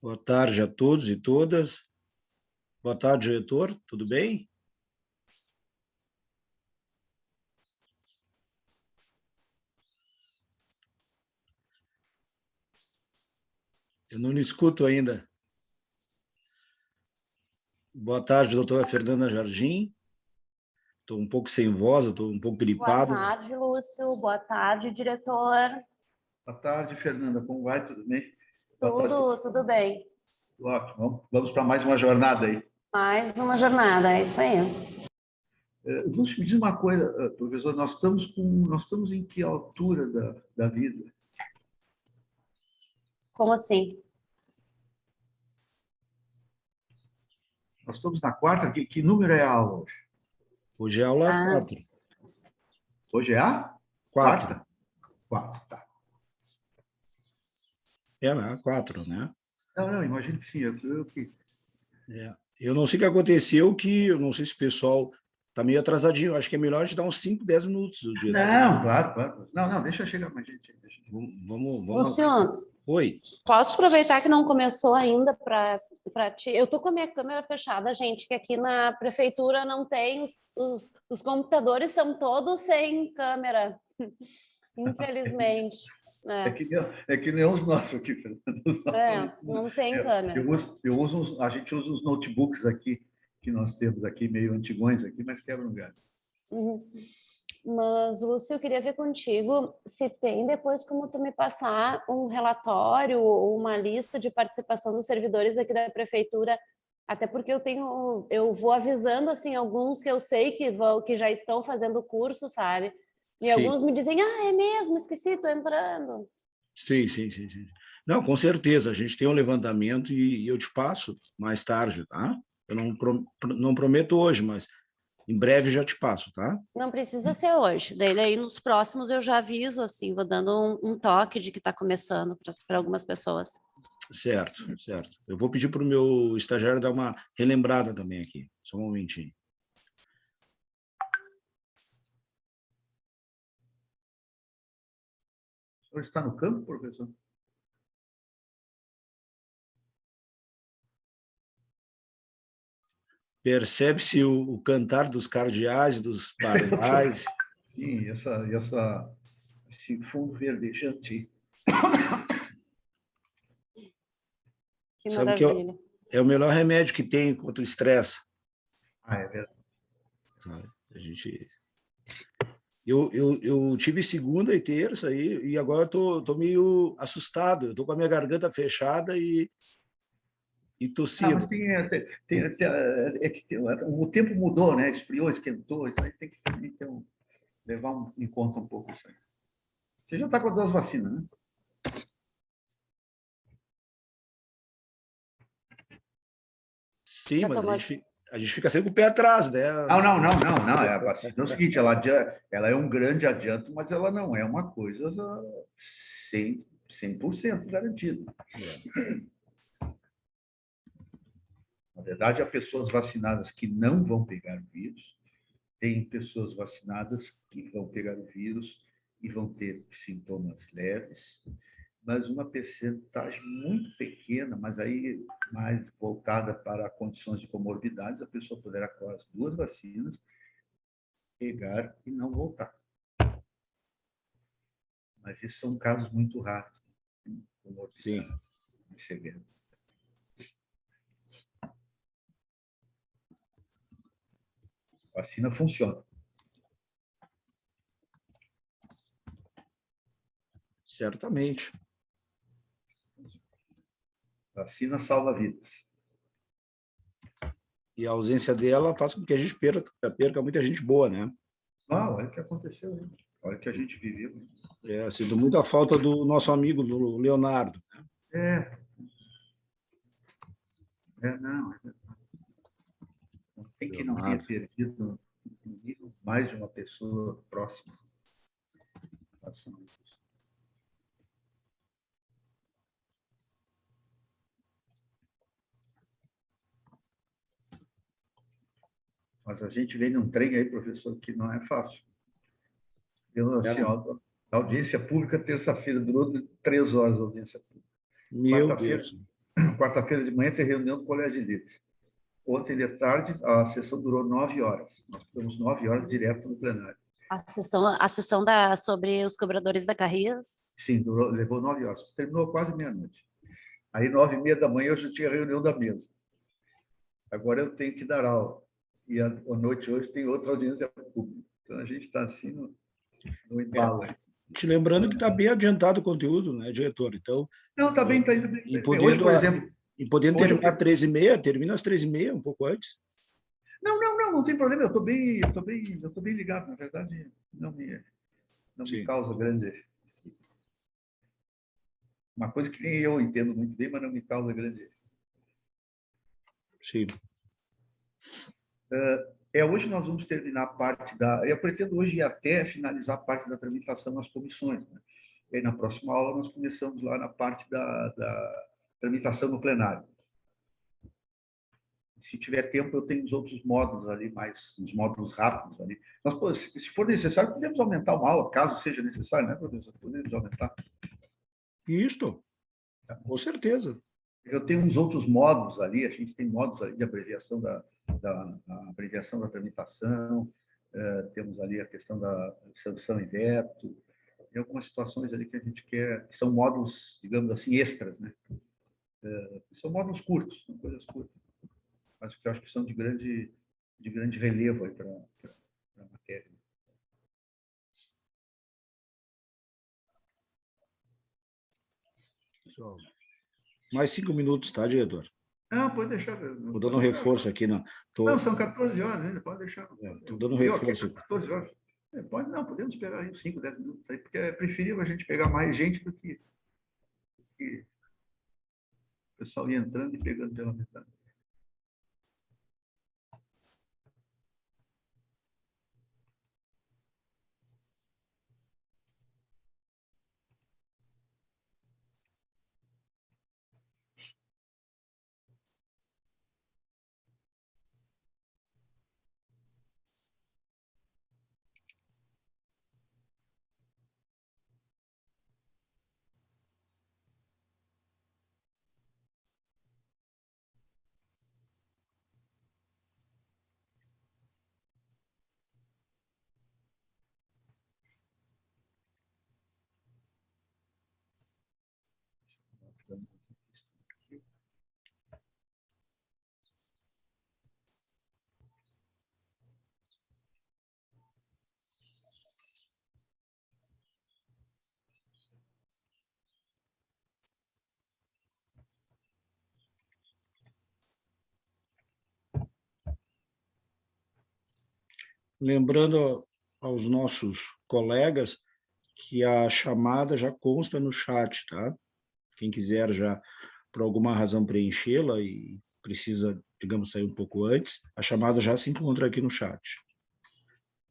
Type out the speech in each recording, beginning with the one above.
Boa tarde a todos e todas. Boa tarde, diretor. Tudo bem? Eu não lhe escuto ainda. Boa tarde, doutora Fernanda Jardim. Estou um pouco sem voz, estou um pouco gripado. Boa tarde, Lúcio. Boa tarde, diretor. Boa tarde, Fernanda. Como vai? Tudo bem? Tudo bem. Ótimo. Vamos para mais uma jornada aí. Mais uma jornada, é isso aí. Lúcio, me diz uma coisa, professor, nós estamos em que altura da vida? Como assim? Nós estamos na quarta? Que número é a aula hoje? Hoje é aula 4. Hoje é a? 4. Quarta, tá. É a 4, né? Não, imagino que sim. Eu não sei o que aconteceu, eu não sei se o pessoal está meio atrasadinho. Acho que é melhor a gente dar uns 5, 10 minutos do dia. Não, claro. Não, deixa chegar mais gente. Vamos. Lúcio, Oi. posso aproveitar que não começou ainda para ti? Eu estou com a minha câmera fechada, gente, que aqui na prefeitura não tem, os computadores são todos sem câmera, infelizmente. É que nem os nossos aqui, Fernanda. Não tem câmera. A gente usa os notebooks aqui, que nós temos aqui, meio antigões aqui, mas quebram galho. Mas, Lúcio, eu queria ver contigo se tem depois como tu me passar um relatório ou uma lista de participação dos servidores aqui da prefeitura, até porque eu vou avisando assim alguns que eu sei que já estão fazendo o curso, sabe? E Sim. Alguns me dizem, é mesmo, esqueci, tô entrando. Sim. Não, com certeza, a gente tem um levantamento e eu te passo mais tarde, tá? Eu não prometo hoje, mas em breve já te passo, tá? Não precisa ser hoje. Daí nos próximos eu já aviso, assim, vou dando um toque de que está começando para algumas pessoas. Certo. Eu vou pedir para o meu estagiário dar uma relembrada também aqui. Só um momentinho. O senhor está no campo, professor? Percebe-se o cantar dos cardeais, dos pardais. Sim, esse fundo verdejante. Que Sabe maravilha. que é o melhor remédio que tem contra o estresse. É verdade. Eu tive segunda e terça e agora estou meio assustado. Eu estou com a minha garganta fechada e tossindo. Mas o tempo mudou, né? Esfriou, esquentou. Isso aí tem que também levar em conta um pouco isso aí. Você já está com 2 vacinas, né? Sim, mas a gente fica sempre com o pé atrás, né? Não. A vacina é o seguinte, ela é um grande adianto, mas ela não é uma coisa 100% garantida. Na verdade, há pessoas vacinadas que não vão pegar o vírus, tem pessoas vacinadas que vão pegar o vírus e vão ter sintomas leves, mas uma percentagem muito pequena, mas aí mais voltada para condições de comorbidades, a pessoa poderá, com as 2 vacinas, pegar e não voltar. Mas esses são casos muito raros, comorbidades severas. A vacina funciona. Certamente. Vacina salva vidas. E a ausência dela faz com que a gente perca muita gente boa, né? Olha o que aconteceu, hein? Olha o que a gente viveu. Sinto muita falta do nosso amigo, do Leonardo. Não tem que não ter perdido mais de uma pessoa próxima. Mas a gente vem num trem aí, professor, que não é fácil. A audiência pública, terça-feira, durou 3 horas a audiência pública. Meu Deus. quarta-feira de manhã tem reunião do Colégio de Líderes. Ontem de tarde, a sessão durou 9 horas. Nós ficamos 9 horas direto no plenário. A sessão sobre os cobradores da Carris? Sim, levou 9 horas. Terminou quase meia-noite. Aí, 9h30 da manhã, eu já tinha reunião da mesa. Agora eu tenho que dar aula. E à noite hoje tem outra audiência pública. Então, a gente está assim no embalo. Te lembrando que está bem adiantado o conteúdo, né, diretor? Então, não, está bem, está indo bem. E podendo, hoje, por exemplo... E podendo terminar às 13h30, termina às 13h30, um pouco antes. Não tem problema. Eu estou bem ligado. Na verdade, não me causa grande... Uma coisa que nem eu entendo muito bem, mas não me causa grande... Sim. Hoje nós vamos terminar a parte da... Eu pretendo hoje ir até finalizar a parte da tramitação nas comissões. Né? E aí, na próxima aula, nós começamos lá na parte da tramitação no plenário. Se tiver tempo, eu tenho os outros módulos ali, os módulos rápidos ali. Nós, se for necessário, podemos aumentar uma aula, caso seja necessário, né, professor? Podemos aumentar. Isto, com certeza. Eu tenho uns outros módulos ali, a gente tem módulos ali de abreviação da abreviação da tramitação, temos ali a questão da sanção e veto, tem algumas situações ali que a gente quer, que são módulos, digamos assim, extras, né? São módulos curtos, são coisas curtas, mas que eu acho que são de grande relevo aí para a matéria. Mais 5 minutos, tá, diretor? Não, pode deixar. Estou dando um reforço aqui. Não, são 14 horas ainda, pode deixar. Estou dando um reforço. 14 horas. Podemos pegar aí uns 5, 10 minutos, aí, porque é preferível a gente pegar mais gente do que o pessoal ir entrando e pegando pela metade. Lembrando aos nossos colegas que a chamada já consta no chat, tá? Quem quiser já, por alguma razão, preenchê-la e precisa, digamos, sair um pouco antes, a chamada já se encontra aqui no chat.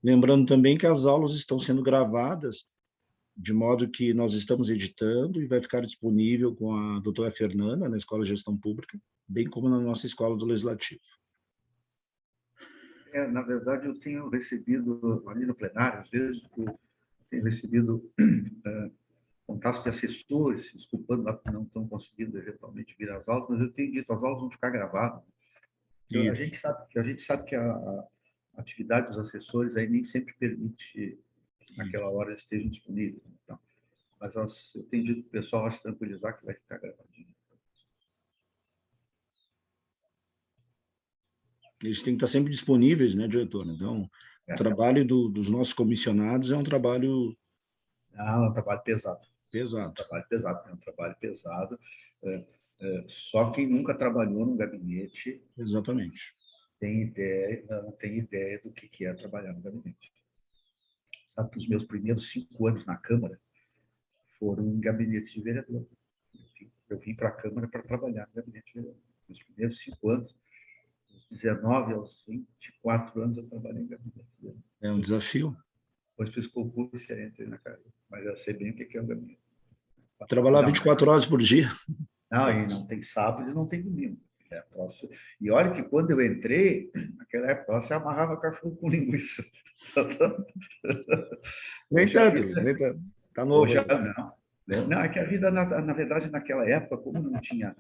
Lembrando também que as aulas estão sendo gravadas, de modo que nós estamos editando e vai ficar disponível com a doutora Fernanda, na Escola de Gestão Pública, bem como na nossa Escola do Legislativo. Na verdade, eu tenho recebido, ali no plenário, às vezes, eu tenho recebido contatos de assessores, desculpando lá que não estão conseguindo eventualmente vir às aulas, mas eu tenho dito, as aulas vão ficar gravadas. Então, a gente sabe que a atividade dos assessores aí nem sempre permite que naquela hora eles estejam disponíveis. Então, mas eu tenho dito para o pessoal a se tranquilizar que vai ficar gravadinho. Eles têm que estar sempre disponíveis, né, diretor? Então, o trabalho dos nossos comissionados é um trabalho... Não, é um trabalho pesado. Pesado. É um trabalho pesado. Só quem nunca trabalhou no gabinete... Exatamente. Não tem ideia do que é trabalhar no gabinete. Sabe que os meus primeiros 5 anos na Câmara foram em gabinete de vereador. Eu vim para a Câmara para trabalhar no gabinete de vereador. Nos primeiros 5 anos, dos 19 aos 24 anos, eu trabalhei em gabinete de vereador. É um desafio. Depois fiz concurso e entrei na carreira. Mas eu sei bem o que é o gabinete. Trabalhar 24 horas por dia. Não, e não tem sábado e não tem domingo. E olha que quando eu entrei, naquela época, você amarrava cachorro com linguiça. Nem tanto. Está novo. Hoje, não. Não, é que a vida, na verdade, naquela época, como não tinha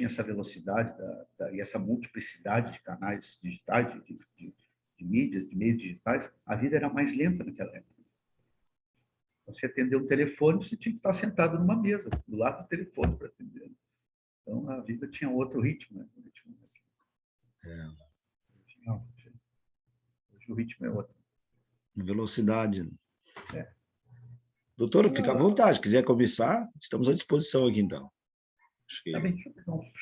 essa velocidade e essa multiplicidade de canais digitais, de mídias, de meios digitais, a vida era mais lenta naquela época. Você atendeu um telefone, você tinha que estar sentado numa mesa, do lado do telefone para atender. Então, a vida tinha outro ritmo. Né? Hoje o ritmo é outro. Velocidade. É. Doutor, fica à vontade. Se quiser começar, estamos à disposição aqui, então. Acho que... Tá bem, deixa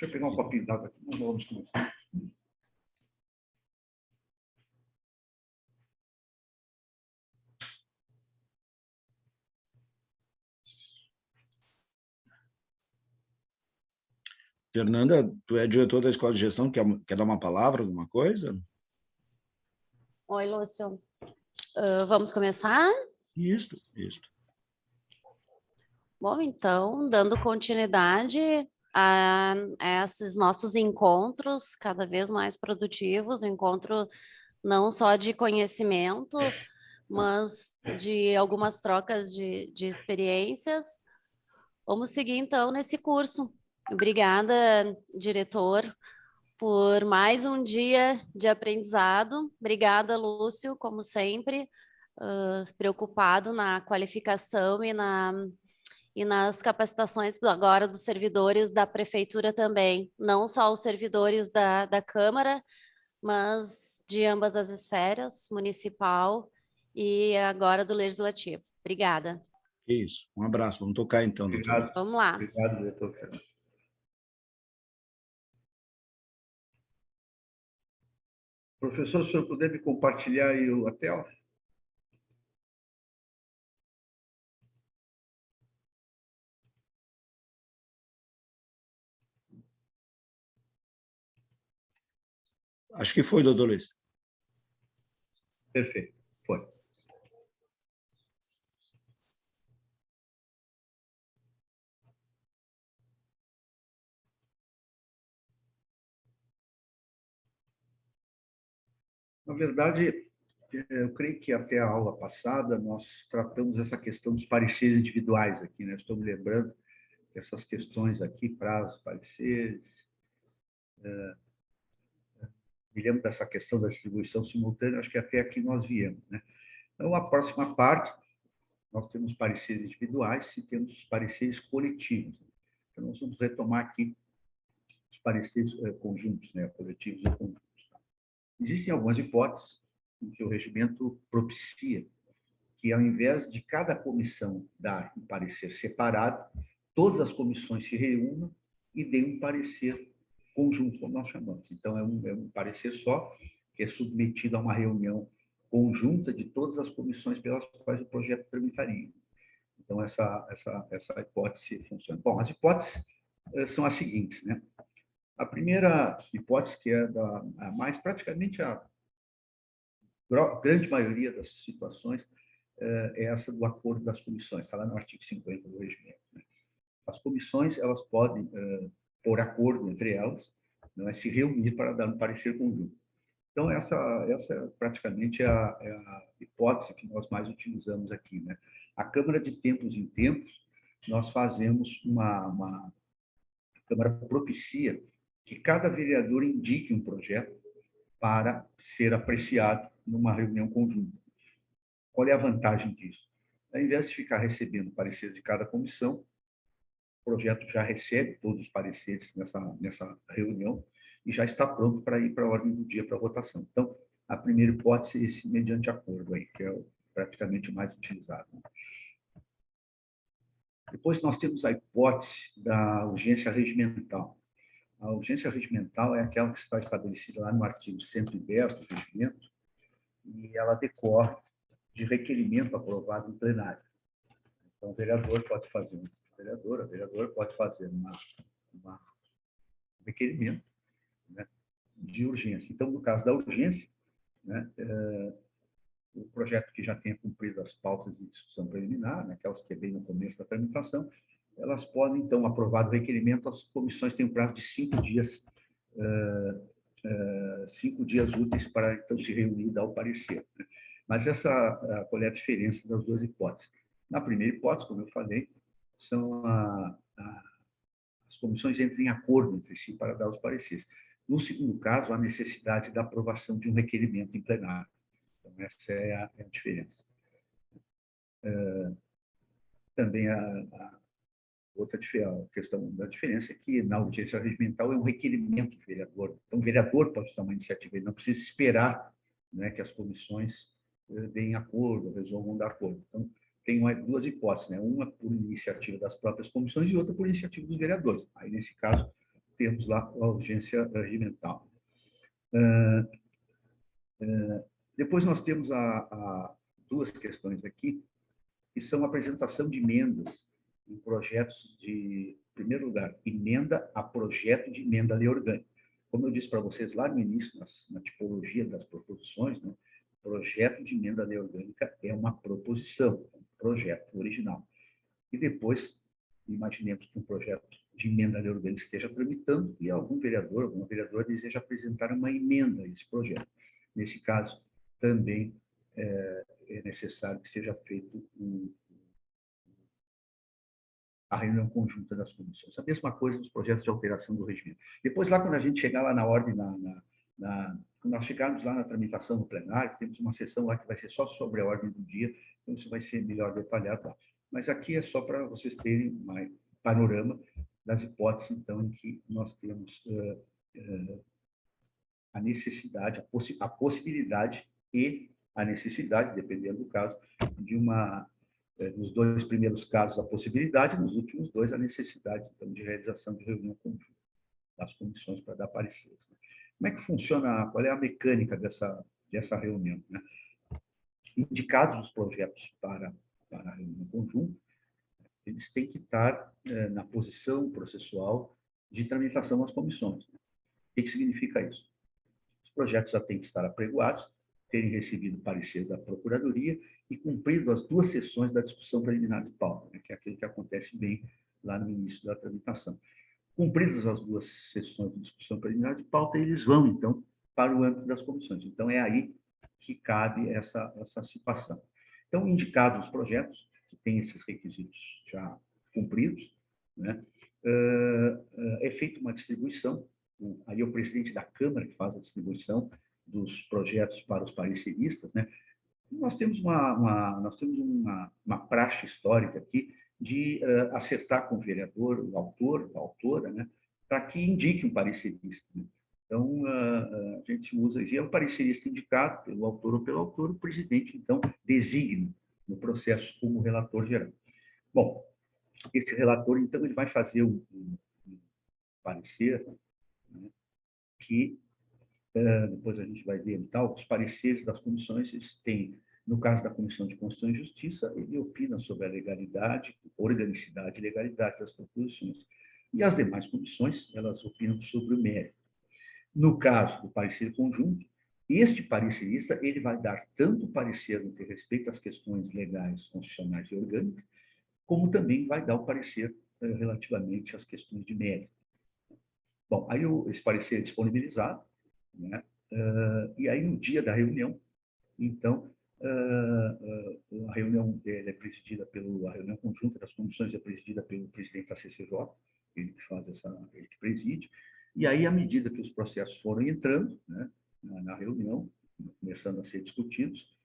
eu pegar um copinho d'água aqui. Vamos começar. Fernanda, tu é diretor da Escola de Gestão, quer dar uma palavra, alguma coisa? Oi, Lúcio. Vamos começar? Isso. Bom, então, dando continuidade a esses nossos encontros cada vez mais produtivos, um encontro não só de conhecimento, mas de algumas trocas de experiências. Vamos seguir, então, nesse curso. Obrigada, diretor, por mais um dia de aprendizado. Obrigada, Lúcio, como sempre, preocupado na qualificação e nas capacitações agora dos servidores da prefeitura também, não só os servidores da Câmara, mas de ambas as esferas, municipal e agora do Legislativo. Obrigada. Isso. Um abraço. Vamos tocar então, doutor. Obrigado. Vamos lá. Obrigado, doutor Fernando. Professor, se o senhor puder me compartilhar aí a tela? Acho que foi, doutor Luiz. Perfeito. Foi. Na verdade, eu creio que até a aula passada nós tratamos essa questão dos pareceres individuais aqui, né? Estou me lembrando que essas questões aqui, prazos, pareceres, me lembro dessa questão da distribuição simultânea, acho que até aqui nós viemos, né? Então, a próxima parte, nós temos pareceres individuais e temos os pareceres coletivos. Então, nós vamos retomar aqui os pareceres conjuntos, né? Coletivos e conjuntos. Existem algumas hipóteses em que o regimento propicia que, ao invés de cada comissão dar um parecer separado, todas as comissões se reúnam e deem um parecer conjunto, como nós chamamos. Então, é um parecer só, que é submetido a uma reunião conjunta de todas as comissões pelas quais o projeto tramitaria. Então, essa hipótese funciona. Bom, as hipóteses são as seguintes, né? A primeira hipótese, que é praticamente a grande maioria das situações, é essa do acordo das comissões, está lá no artigo 50 do regimento. Né? As comissões, elas podem, por acordo entre elas, não é, se reunir para dar um parecer conjunto. Então, essa praticamente é a hipótese que nós mais utilizamos aqui. Né? A Câmara, de tempos em tempos, nós fazemos a Câmara propicia que cada vereador indique um projeto para ser apreciado numa reunião conjunta. Qual é a vantagem disso? Ao invés de ficar recebendo pareceres de cada comissão, o projeto já recebe todos os pareceres nessa reunião e já está pronto para ir para a ordem do dia para a votação. Então, a primeira hipótese é esse mediante acordo aí, que é praticamente o mais utilizado. Depois nós temos a hipótese da urgência regimental. A urgência regimental é aquela que está estabelecida lá no artigo 110 do regimento e ela decorre de requerimento aprovado em plenário. Então, o vereador pode fazer a vereadora pode fazer um requerimento, né, de urgência. Então, no caso da urgência, né, o projeto que já tenha cumprido as pautas de discussão preliminar, né, aquelas que é bem no começo da tramitação, elas podem, então, aprovar o requerimento, as comissões têm um prazo de 5 dias, 5 dias úteis para, então, se reunir e dar o parecer. Né? Mas qual é a diferença das duas hipóteses? Na primeira hipótese, como eu falei, são as comissões entram em acordo entre si para dar os pareceres. No segundo caso, a necessidade da aprovação de um requerimento em plenário. Então, essa é a diferença. Também a outra questão da diferença é que, na audiência regimental, é um requerimento do vereador. Então, o vereador pode tomar iniciativa, ele não precisa esperar, né, que as comissões deem acordo, resolvam dar acordo. Então, tem duas hipóteses, né? Uma por iniciativa das próprias comissões e outra por iniciativa dos vereadores. Aí, nesse caso, temos lá a audiência regimental. Depois nós temos duas questões aqui, que são a apresentação de emendas em projetos em primeiro lugar, emenda a projeto de emenda à lei orgânica. Como eu disse para vocês lá no início, na tipologia das proposições, né, projeto de emenda à lei orgânica é uma proposição, um projeto original. E depois, imaginemos que um projeto de emenda à lei orgânica esteja tramitando e algum vereador, alguma vereadora deseja apresentar uma emenda a esse projeto. Nesse caso, também é necessário que seja feito a reunião conjunta das comissões. A mesma coisa nos projetos de alteração do regimento. Depois, lá, quando a gente chegar lá na ordem, quando nós chegarmos lá na tramitação no plenário, temos uma sessão lá que vai ser só sobre a ordem do dia, então isso vai ser melhor detalhado lá. Mas aqui é só para vocês terem um panorama das hipóteses, então, em que nós temos a necessidade, a possibilidade e a necessidade, dependendo do caso, de nos dois primeiros casos, a possibilidade, nos últimos dois, a necessidade, então, de realização de reunião conjunta das comissões para dar pareceres. Como é que funciona, qual é a mecânica dessa reunião, né? Indicados os projetos para a reunião conjunta, eles têm que estar na posição processual de tramitação às comissões. O que significa isso? Os projetos já têm que estar apregoados, terem recebido parecer da Procuradoria e cumprido as duas sessões da discussão preliminar de pauta, né, que é aquilo que acontece bem lá no início da tramitação. Cumpridas as duas sessões de discussão preliminar de pauta, eles vão, então, para o âmbito das comissões. Então, é aí que cabe essa situação. Então, indicados os projetos, que têm esses requisitos já cumpridos, né, é feita uma distribuição, aí é o presidente da Câmara que faz a distribuição dos projetos para os pareceristas, né? Nós temos uma praxe histórica aqui de acertar com o vereador, o autor, a autora, né, para que indique um parecerista, né? Então, a gente usa, e é o parecerista indicado pelo autor ou pelo autor, o presidente, então, designa no processo como relator geral. Bom, esse relator, então, ele vai fazer um parecer, né, que depois a gente vai ver, tal, os pareceres das comissões, eles têm, no caso da Comissão de Constituição e Justiça, ele opina sobre a legalidade, organicidade e legalidade das proposições. E as demais comissões, elas opinam sobre o mérito. No caso do parecer conjunto, este parecerista, ele vai dar tanto o parecer no que respeita às questões legais, constitucionais e orgânicas, como também vai dar o parecer relativamente às questões de mérito. Bom, aí esse parecer é disponibilizado, né? E aí, no dia da reunião, então, a reunião é presidida a reunião conjunta das comissões é presidida pelo presidente da CCJ, ele que faz ele que preside, e aí, à medida que os processos foram entrando, né, na reunião, começando a ser discutidos,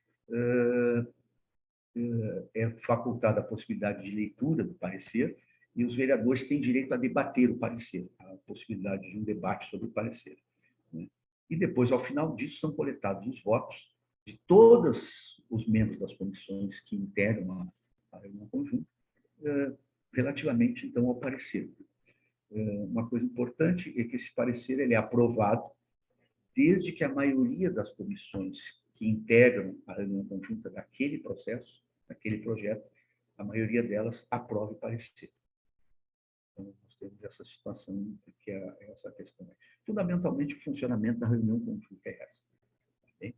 é facultada a possibilidade de leitura do parecer, e os vereadores têm direito a debater o parecer, a possibilidade de um debate sobre o parecer, né? E depois, ao final disso, são coletados os votos de todos os membros das comissões que integram a reunião conjunta, relativamente, então, ao parecer. Uma coisa importante é que esse parecer ele é aprovado desde que a maioria das comissões que integram a reunião conjunta daquele processo, daquele projeto, a maioria delas aprove o parecer. Então, nós temos essa situação, que é essa questão. Fundamentalmente, o funcionamento da reunião conjunta é essa. Okay?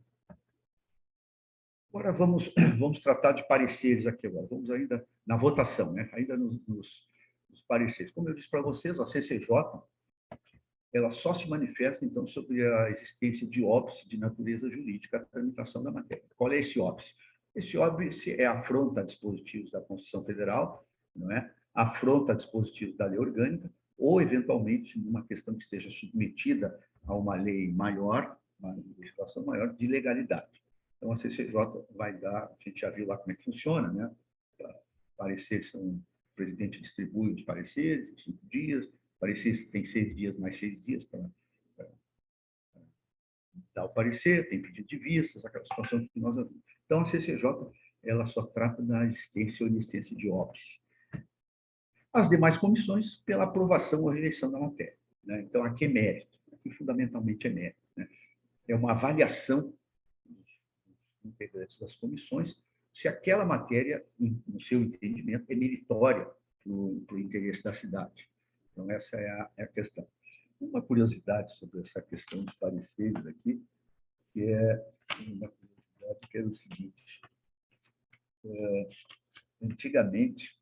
Agora, vamos tratar de pareceres aqui agora. Vamos ainda na votação, né? Ainda nos pareceres. Como eu disse para vocês, a CCJ, ela só se manifesta, então, sobre a existência de óbice de natureza jurídica, a tramitação da matéria. Qual é esse óbice? Esse óbice é afronta a dispositivos da Constituição Federal, não é? afronta dispositivos da lei orgânica, ou, eventualmente, numa questão que seja submetida a uma lei maior, uma legislação maior de legalidade. Então, a CCJ vai dar, a gente já viu lá como é que funciona, né? Pareceres são, o presidente distribui os pareceres em 5 dias, pareceres tem 6 dias mais 6 dias para dar o parecer, tem pedido de vistas, aquela situação que nós vimos. Então, a CCJ, ela só trata da existência ou inexistência de óbice. As demais comissões, pela aprovação ou rejeição da matéria, né? Então, aqui é mérito, aqui fundamentalmente é mérito, né? É uma avaliação dos integrantes das comissões se aquela matéria, no seu entendimento, é meritória para o interesse da cidade. Então, essa é a questão. Uma curiosidade sobre essa questão dos pareceres aqui, que é uma curiosidade que é o seguinte: antigamente,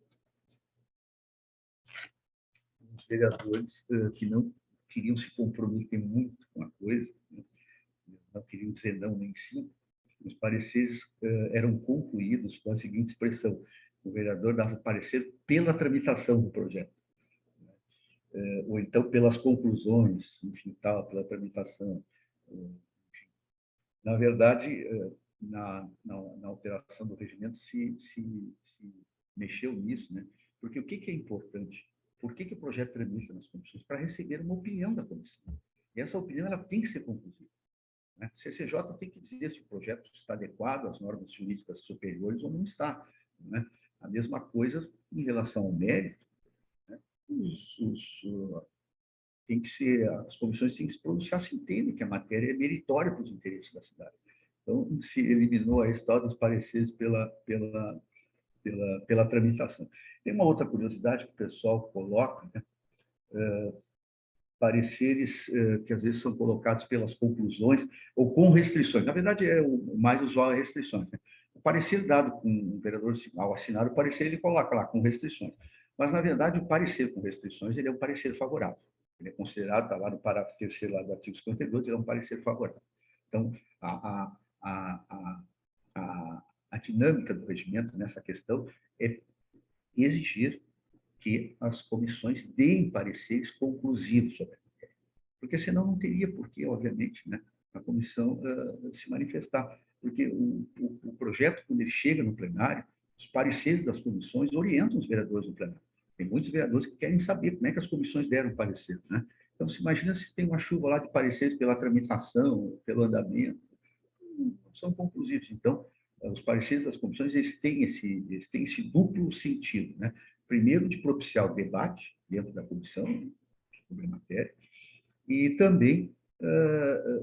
os vereadores que não queriam se comprometer muito com a coisa, né, não queriam dizer não nem sim, os pareceres eram concluídos com a seguinte expressão: o vereador dava parecer pela tramitação do projeto, ou então pelas conclusões, enfim, tal, pela tramitação. Na verdade, na alteração do regimento se mexeu nisso, né? Porque o que é importante? Por que o projeto tramita nas comissões? Para receber uma opinião da comissão. E essa opinião ela tem que ser conclusiva, né? A CCJ tem que dizer se o projeto está adequado às normas jurídicas superiores ou não está, né? A mesma coisa em relação ao mérito, né? Tem que ser, as comissões têm que se pronunciar se entendem que a matéria é meritória para os interesses da cidade. Então, se eliminou a história dos pareceres pela tramitação. Tem uma outra curiosidade que o pessoal coloca, né? Pareceres que às vezes são colocados pelas conclusões ou com restrições. Na verdade, o mais usual é restrições, né? O parecer dado com o vereador, ao assinar o parecer, ele coloca lá com restrições. Mas, na verdade, o parecer com restrições ele é um parecer favorável. Ele é considerado, está lá no parágrafo 3º do artigo 52, ele é um parecer favorável. Então, a dinâmica do regimento nessa questão é exigir que as comissões deem pareceres conclusivos sobre a matéria. Porque senão não teria por que, obviamente, né, a comissão se manifestar. Porque o projeto, quando ele chega no plenário, os pareceres das comissões orientam os vereadores do plenário. Tem muitos vereadores que querem saber como é que as comissões deram parecer, né? Então, se imagina se tem uma chuva lá de pareceres pela tramitação, pelo andamento, não são conclusivos. Então, os pareceres das comissões eles têm esse duplo sentido, né? Primeiro, de propiciar o debate dentro da comissão sobre a matéria, e também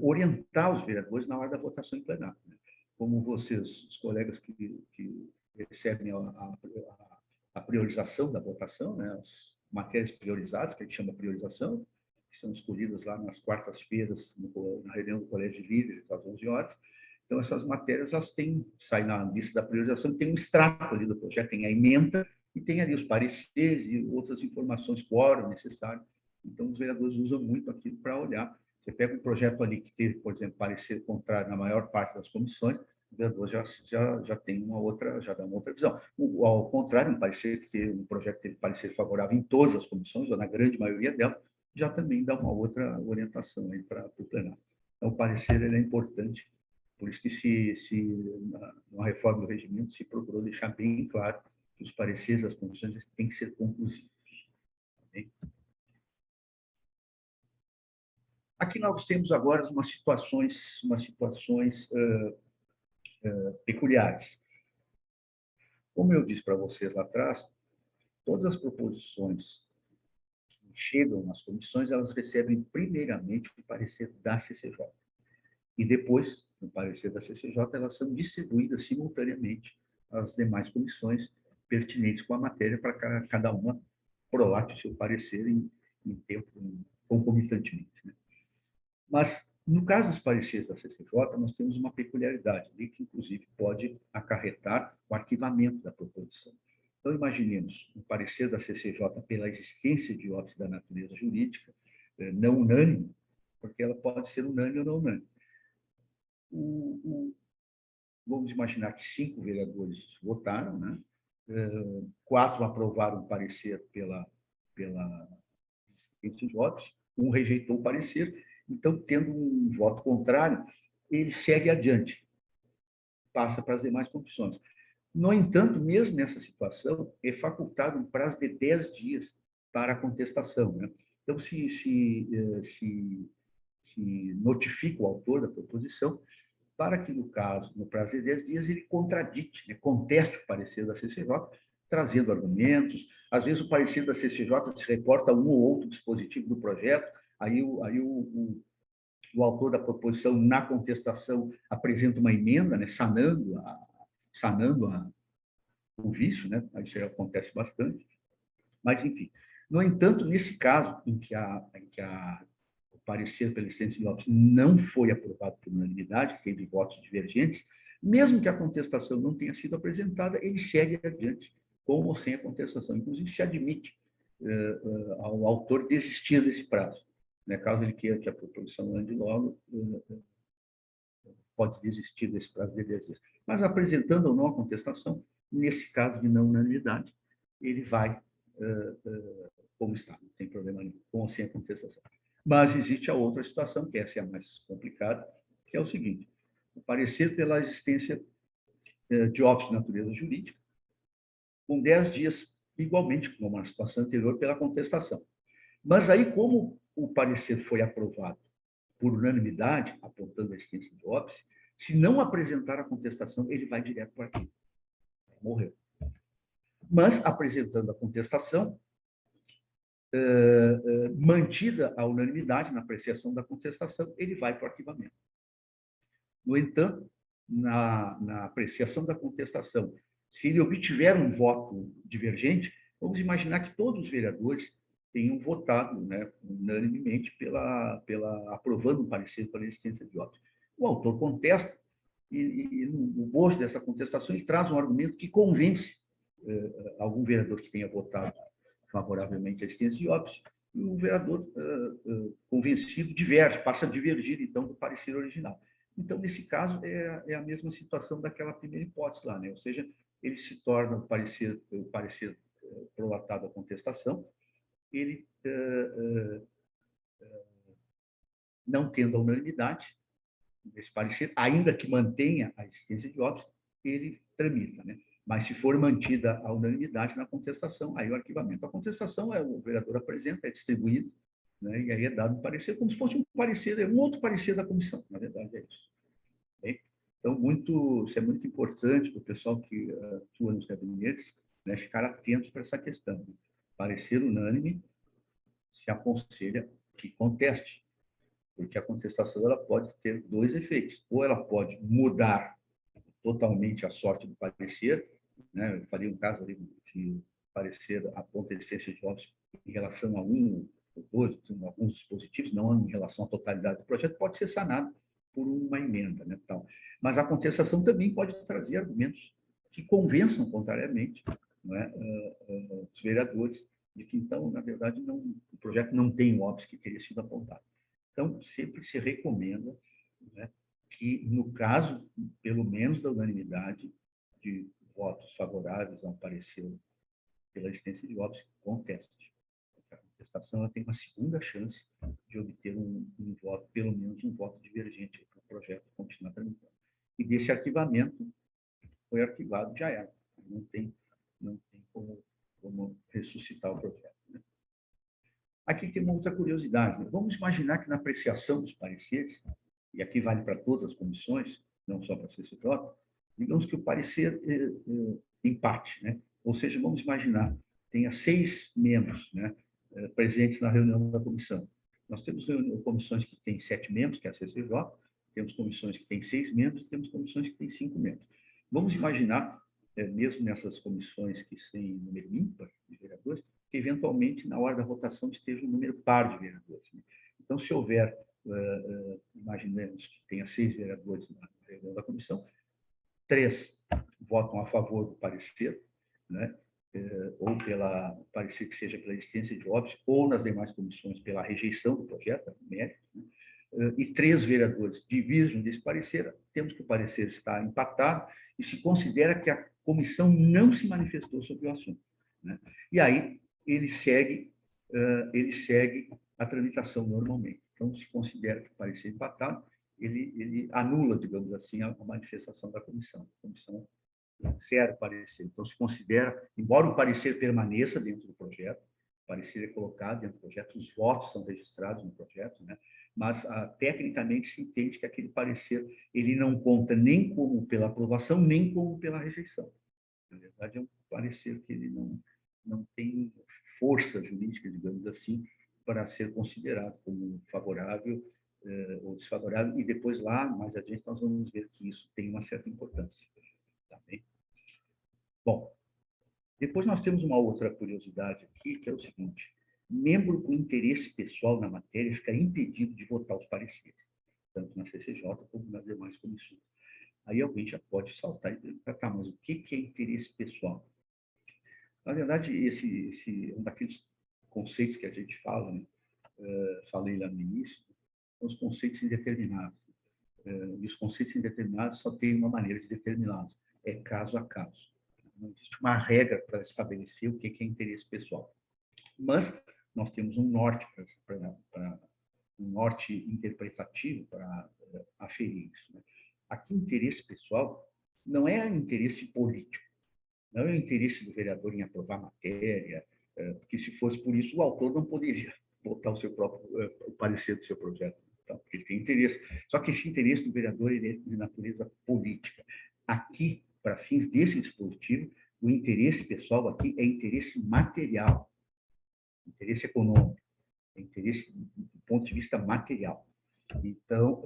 orientar os vereadores na hora da votação em plenário, né? Como vocês, os colegas que recebem a priorização da votação, né? As matérias priorizadas, que a gente chama priorização, que são escolhidas lá nas quartas-feiras, na reunião do Colégio de Líderes, às 11 horas. Então, essas matérias, elas saem na lista da priorização, tem um extrato ali do projeto, tem a ementa, e tem ali os pareceres e outras informações, quórum necessário. Então, os vereadores usam muito aquilo para olhar. Você pega um projeto ali que teve, por exemplo, parecer contrário na maior parte das comissões, o vereador já tem uma outra, já dá uma outra visão. Ao contrário, um projeto que teve parecer favorável em todas as comissões, ou na grande maioria delas, já também dá uma outra orientação aí para o plenário. Então, o parecer ele é importante. Por isso que na reforma do regimento se procurou deixar bem claro que os pareceres das comissões têm que ser conclusivos. Bem? Aqui nós temos agora umas situações peculiares. Como eu disse para vocês lá atrás, todas as proposições que chegam nas comissões, elas recebem primeiramente o parecer da CCJ. E depois, no parecer da CCJ, elas são distribuídas simultaneamente às demais comissões pertinentes com a matéria para cada uma prolate o seu parecer em tempo concomitantemente, né? Mas, no caso dos pareceres da CCJ, nós temos uma peculiaridade ali que, inclusive, pode acarretar o arquivamento da proposição. Então, imaginemos um parecer da CCJ pela existência de óbice da natureza jurídica, não unânime, porque ela pode ser unânime ou não unânime. Vamos imaginar que 5 vereadores votaram, né? 4 aprovaram o parecer pela assistência de óbice, 1 rejeitou o parecer. Então, tendo um voto contrário, ele segue adiante, passa para as demais comissões. No entanto, mesmo nessa situação, é facultado um prazo de 10 dias para a contestação, né? Então, se notifica o autor da proposição para que, no caso, no prazo de 10 dias, ele contradite, né, conteste o parecer da CCJ, trazendo argumentos. Às vezes, o parecer da CCJ se reporta a um ou outro dispositivo do projeto, aí o autor da proposição, na contestação, apresenta uma emenda, né, sanando o vício, né? Isso acontece bastante. Mas, enfim. No entanto, nesse caso, em que o parecer pela assistência de óbice não foi aprovado por unanimidade, teve votos divergentes, mesmo que a contestação não tenha sido apresentada, ele segue adiante, com ou sem a contestação. Inclusive, se admite ao autor desistir desse prazo, né? Caso ele queira que a proposição ande logo, pode desistir desse prazo de 10 dias. Mas, apresentando ou não a contestação, nesse caso de não unanimidade, ele vai como está, não tem problema nenhum, com ou sem a contestação. Mas existe a outra situação, que essa é a mais complicada, que é o seguinte: o parecer pela existência de óbice de natureza jurídica, com 10 dias, igualmente, como na situação anterior, pela contestação. Mas aí, como o parecer foi aprovado por unanimidade, apontando a existência de óbice, se não apresentar a contestação, ele vai direto para aqui. Morreu. Mas, apresentando a contestação, mantida a unanimidade na apreciação da contestação, ele vai para o arquivamento. No entanto, na apreciação da contestação, se ele obtiver um voto divergente, vamos imaginar que todos os vereadores tenham votado, né, unanimemente aprovando o parecer pela existência de óbice. O autor contesta e no bojo dessa contestação ele traz um argumento que convence algum vereador que tenha votado favoravelmente à existência de óbice, e o vereador convencido diverge, passa a divergir, então, do parecer original. Então, nesse caso, é a mesma situação daquela primeira hipótese lá, né? Ou seja, ele se torna o parecer prolatado à contestação, ele, não tendo a unanimidade desse parecer, ainda que mantenha a existência de óbice, ele tramita, né? Mas se for mantida a unanimidade na contestação, aí o arquivamento. A contestação o vereador apresenta, é distribuído, né? E aí é dado um parecer, como se fosse um outro parecer da comissão. Na verdade, é isso. Bem? Então, isso é muito importante para o pessoal que atua nos gabinetes, né, ficar atentos para essa questão. Né? Parecer unânime se aconselha que conteste, porque a contestação ela pode ter 2 efeitos. Ou ela pode mudar totalmente a sorte do parecer, né? Eu falei um caso ali que o parecer aponta a existência de óbice em relação a um ou dois, alguns dispositivos, não em relação à totalidade do projeto, pode ser sanado por uma emenda, né? Tal. Mas a contestação também pode trazer argumentos que convençam contrariamente, né, os vereadores de que, então, na verdade, o projeto não tem o óbice que teria sido apontado. Então, sempre se recomenda, né, que, no caso, pelo menos da unanimidade de votos favoráveis ao parecer pela existência de óbice, conteste. A contestação ela tem uma segunda chance de obter um voto, pelo menos um voto divergente para o projeto continuar tramitando. E desse arquivamento, foi arquivado, já era. Não tem como ressuscitar o projeto. Né? Aqui tem uma outra curiosidade. Né? Vamos imaginar que na apreciação dos pareceres, e aqui vale para todas as comissões, não só para a CCJ, digamos que o parecer empate, né? Ou seja, vamos imaginar, tenha 6 membros, né, presentes na reunião da comissão. Nós temos comissões que têm 7 membros, que é a CCJ, temos comissões que têm 6 membros, temos comissões que têm 5 membros. Vamos imaginar, mesmo nessas comissões que têm número ímpar de vereadores, que eventualmente, na hora da votação, esteja um número par de vereadores. Né? Então, se houver, imaginemos que tenha 6 vereadores na reunião da comissão, 3 votam a favor do parecer, né? Ou pela parecer que seja pela existência de óbice, ou nas demais comissões pela rejeição do projeto, mérito, né? e 3 vereadores divergem desse parecer, temos que o parecer está empatado e se considera que a comissão não se manifestou sobre o assunto, né? E aí ele segue a tramitação normalmente. Então, se considera que o parecer empatado, ele anula, digamos assim, a manifestação da comissão. A comissão zero parecer. Então, se considera, embora o parecer permaneça dentro do projeto, o parecer é colocado dentro do projeto, os votos são registrados no projeto, né? Mas, tecnicamente, se entende que aquele parecer ele não conta nem como pela aprovação, nem como pela rejeição. Na verdade, é um parecer que ele não tem força jurídica, digamos assim, para ser considerado como favorável ou desfavorável, e depois lá, mais adiante, nós vamos ver que isso tem uma certa importância. Tá bem? Bom, depois nós temos uma outra curiosidade aqui, que é o seguinte: membro com interesse pessoal na matéria fica impedido de votar os pareceres, tanto na CCJ como nas demais comissões. Aí alguém já pode saltar e perguntar, tá, mas o que é interesse pessoal? Na verdade, esse é um daqueles conceitos que a gente fala, né? Falei lá no início, são os conceitos indeterminados. E os conceitos indeterminados só tem uma maneira de determiná-los, é caso a caso. Não existe uma regra para estabelecer o que é interesse pessoal. Mas nós temos um norte um norte interpretativo para aferir isso, né? Aqui, interesse pessoal não é interesse político, não é o interesse do vereador em aprovar matéria, porque se fosse por isso, o autor não poderia botar o seu próprio o parecer do seu projeto. Então, porque ele tem interesse. Só que esse interesse do vereador ele é de natureza política. Aqui, para fins desse dispositivo, o interesse pessoal aqui é interesse material, interesse econômico, interesse do ponto de vista material. Então,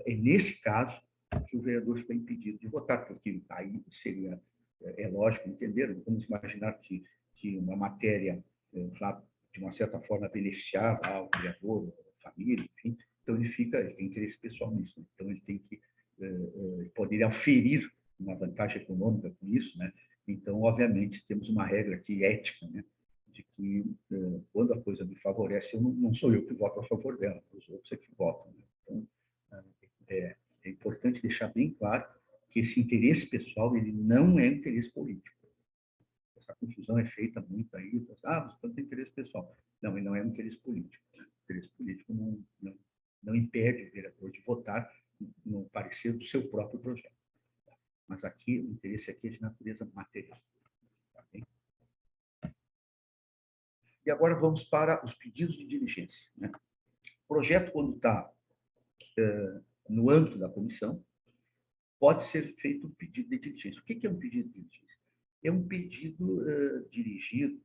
é nesse caso que o vereador fica impedido de votar, porque aí seria, é lógico entender, vamos imaginar que uma matéria, de uma certa forma, beneficiar o vereador, a família, enfim, então ele tem interesse pessoal nisso, né? Então ele tem que poder aferir uma vantagem econômica com isso, né? Então, obviamente, temos uma regra aqui ética, né? De que quando a coisa me favorece, eu não sou eu que voto a favor dela, os outros é que votam, né? Então, é importante deixar bem claro que esse interesse pessoal ele não é interesse político. Essa confusão é feita muito aí, mas tem interesse pessoal. Não, ele não é um interesse político. O interesse político não impede o vereador de votar no parecer do seu próprio projeto. Mas aqui, o interesse aqui é de natureza material. Tá bem? E agora vamos para os pedidos de diligência, né? O projeto, quando está no âmbito da comissão, pode ser feito um pedido de diligência. O que é um pedido de diligência? É um pedido dirigido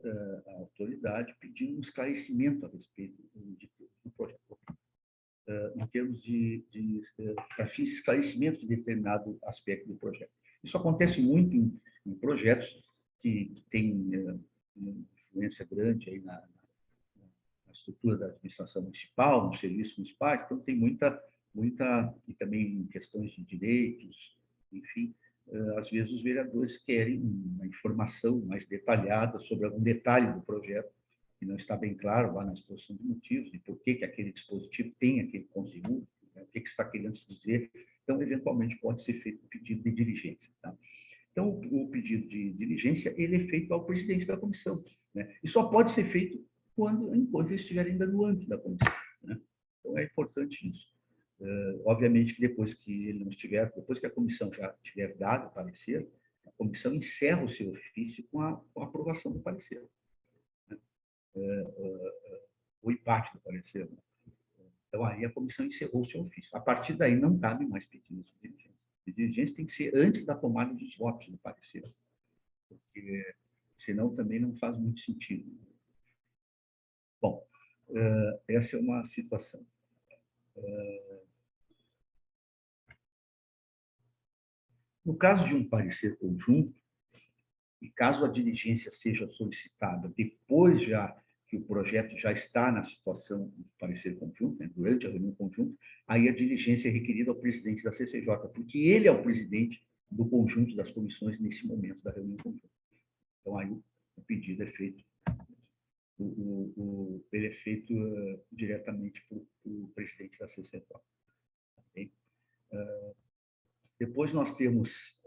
à autoridade pedindo um esclarecimento a respeito do projeto, em termos para fins de esclarecimento de determinado aspecto do projeto. Isso acontece muito em projetos que têm uma influência grande aí na estrutura da administração municipal, nos serviços municipais, então tem muita e também questões de direitos, enfim, às vezes os vereadores querem uma informação mais detalhada sobre algum detalhe do projeto que não está bem claro lá na exposição de motivos, de por que aquele dispositivo tem aquele conteúdo, né, o que está querendo se dizer. Então, eventualmente, pode ser feito um pedido de diligência. Tá? Então, o pedido de diligência ele é feito ao presidente da comissão, né? E só pode ser feito enquanto ele estiver ainda no âmbito da comissão, né? Então, é importante isso. Obviamente que depois que a comissão já tiver dado o parecer, a comissão encerra o seu ofício com a aprovação do parecer, né? O empate do parecer, né? Então, aí a comissão encerrou o seu ofício. A partir daí, não cabe mais pedidos de diligência. A diligência tem que ser antes da tomada dos votos do parecer, porque senão também não faz muito sentido. Bom, essa é uma situação. No caso de um parecer conjunto, e caso a diligência seja solicitada depois já que o projeto já está na situação do parecer conjunto, né, durante a reunião conjunta, aí a diligência é requerida ao presidente da CCJ, porque ele é o presidente do conjunto das comissões nesse momento da reunião conjunta. Então, aí o pedido é feito, ele é feito diretamente para o presidente presidente da CCJ. Depois nós temos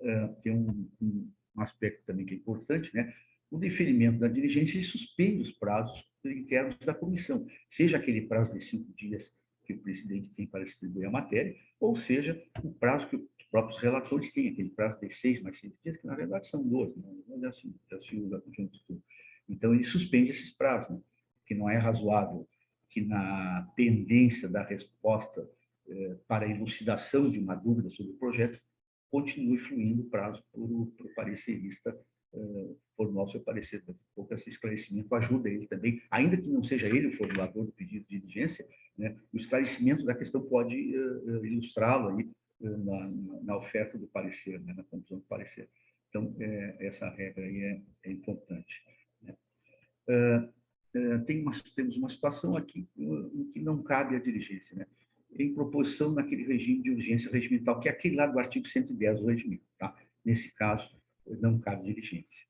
um aspecto também que é importante, né? O deferimento da diligência suspende os prazos internos da comissão, seja aquele prazo de 5 dias que o presidente tem para distribuir a matéria, ou seja, o prazo que os próprios relatores têm, aquele prazo de 6 mais 6 dias, que na verdade são 12, né? Já se usa junto tudo. Então, ele suspende esses prazos, né? Que não é razoável que na pendência da resposta para a elucidação de uma dúvida sobre o projeto, continue fluindo o prazo para o parecerista formular o seu parecer. Daqui a pouco esse esclarecimento ajuda ele também, ainda que não seja ele o formulador do pedido de diligência, né, o esclarecimento da questão pode ilustrá-lo aí na oferta do parecer, né, na conclusão do parecer. Então, essa regra aí é importante. Né? Temos uma situação aqui em que não cabe a diligência, né? Em proposição naquele regime de urgência regimental, que é aquele lá do artigo 110 do regimento. Tá? Nesse caso, não cabe diligência.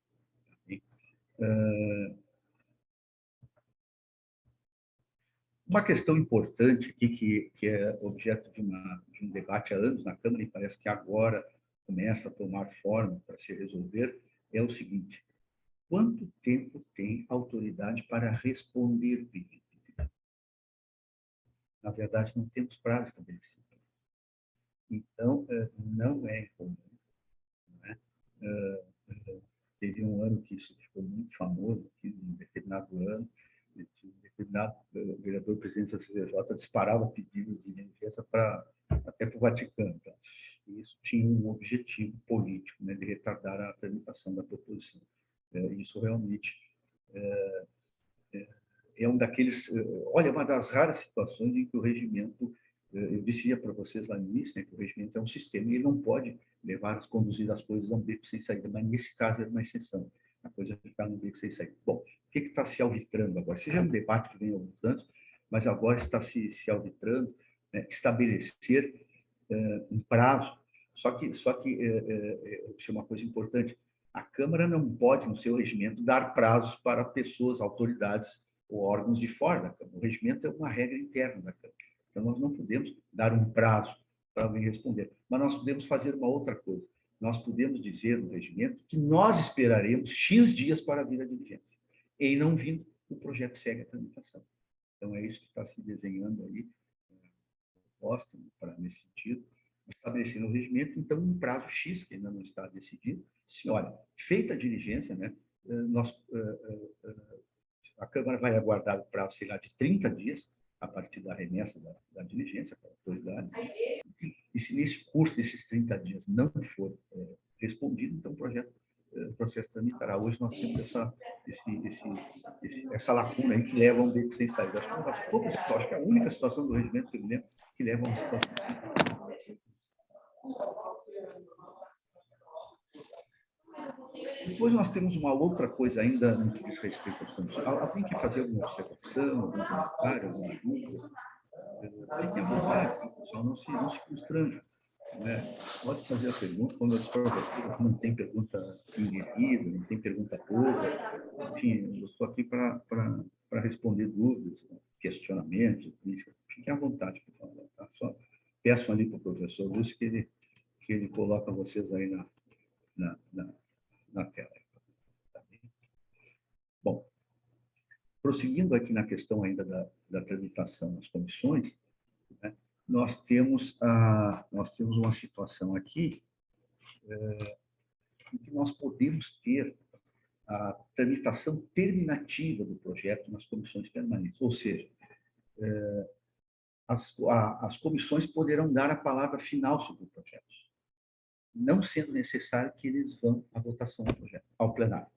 Uma questão importante aqui, que é objeto de um debate há anos na Câmara, e parece que agora começa a tomar forma para se resolver, é o seguinte: quanto tempo tem autoridade para responder o pedido? Na verdade, não temos prazo estabelecido. Então, não é comum. Não é? Teve um ano que isso ficou muito famoso, que em determinado ano, um determinado vereador presidente da CCJ disparava pedidos de diligência até para o Vaticano. Tá? E isso tinha um objetivo político, né, de retardar a tramitação da proposição. Isso realmente é um daqueles... Olha, uma das raras situações em que o regimento... Eu dizia para vocês lá no início, né, que o regimento é um sistema e ele não pode conduzir as coisas a um beco sem saída, mas nesse caso era uma exceção. A coisa ficar no beco sem saída. Bom, o que está se arbitrando agora? Esse já é um debate que vem há alguns anos, mas agora está se arbitrando, né, estabelecer um prazo. Só que isso é uma coisa importante. A Câmara não pode, no seu regimento, dar prazos para pessoas, autoridades ou órgãos de fora da Câmara. O regimento é uma regra interna da Câmara. Então, nós não podemos dar um prazo para alguém responder. Mas nós podemos fazer uma outra coisa. Nós podemos dizer no regimento que nós esperaremos X dias para vir a diligência. E não vindo, o projeto segue a tramitação. Então, é isso que está se desenhando aí, proposta nesse sentido, estabelecer no regimento, então, um prazo X, que ainda não está decidido. Se, olha, feita a diligência, né, a Câmara vai aguardar o prazo, sei lá, de 30 dias, a partir da remessa da diligência para a autoridade. E se nesse curso desses 30 dias não for respondido, então o processo tramitará. Hoje nós temos essa lacuna aí que leva a um beco sem saída. Acho que é uma das poucas situações, acho que é a única situação do regimento que eu me lembro que leva a uma situação. Depois nós temos uma outra coisa ainda no que diz respeito às condições. Alguém quer fazer alguma observação, algum comentário, alguma dúvida? Fiquem à vontade, pessoal, não se constranjam. Né? Pode fazer a pergunta, quando eu disse para vocês, não tem pergunta indevida, não tem pergunta pouca. Enfim, eu estou aqui para responder dúvidas, questionamentos, críticas. Fiquem à vontade, por favor. Tá? Só peçam ali para o professor Lúcio que ele coloca vocês aí na tela. Bom, prosseguindo aqui na questão ainda da tramitação nas comissões, né, nós temos uma situação aqui em que nós podemos ter a tramitação terminativa do projeto nas comissões permanentes, ou seja, as comissões poderão dar a palavra final sobre o projeto, não sendo necessário que eles vão à votação do projeto, ao plenário.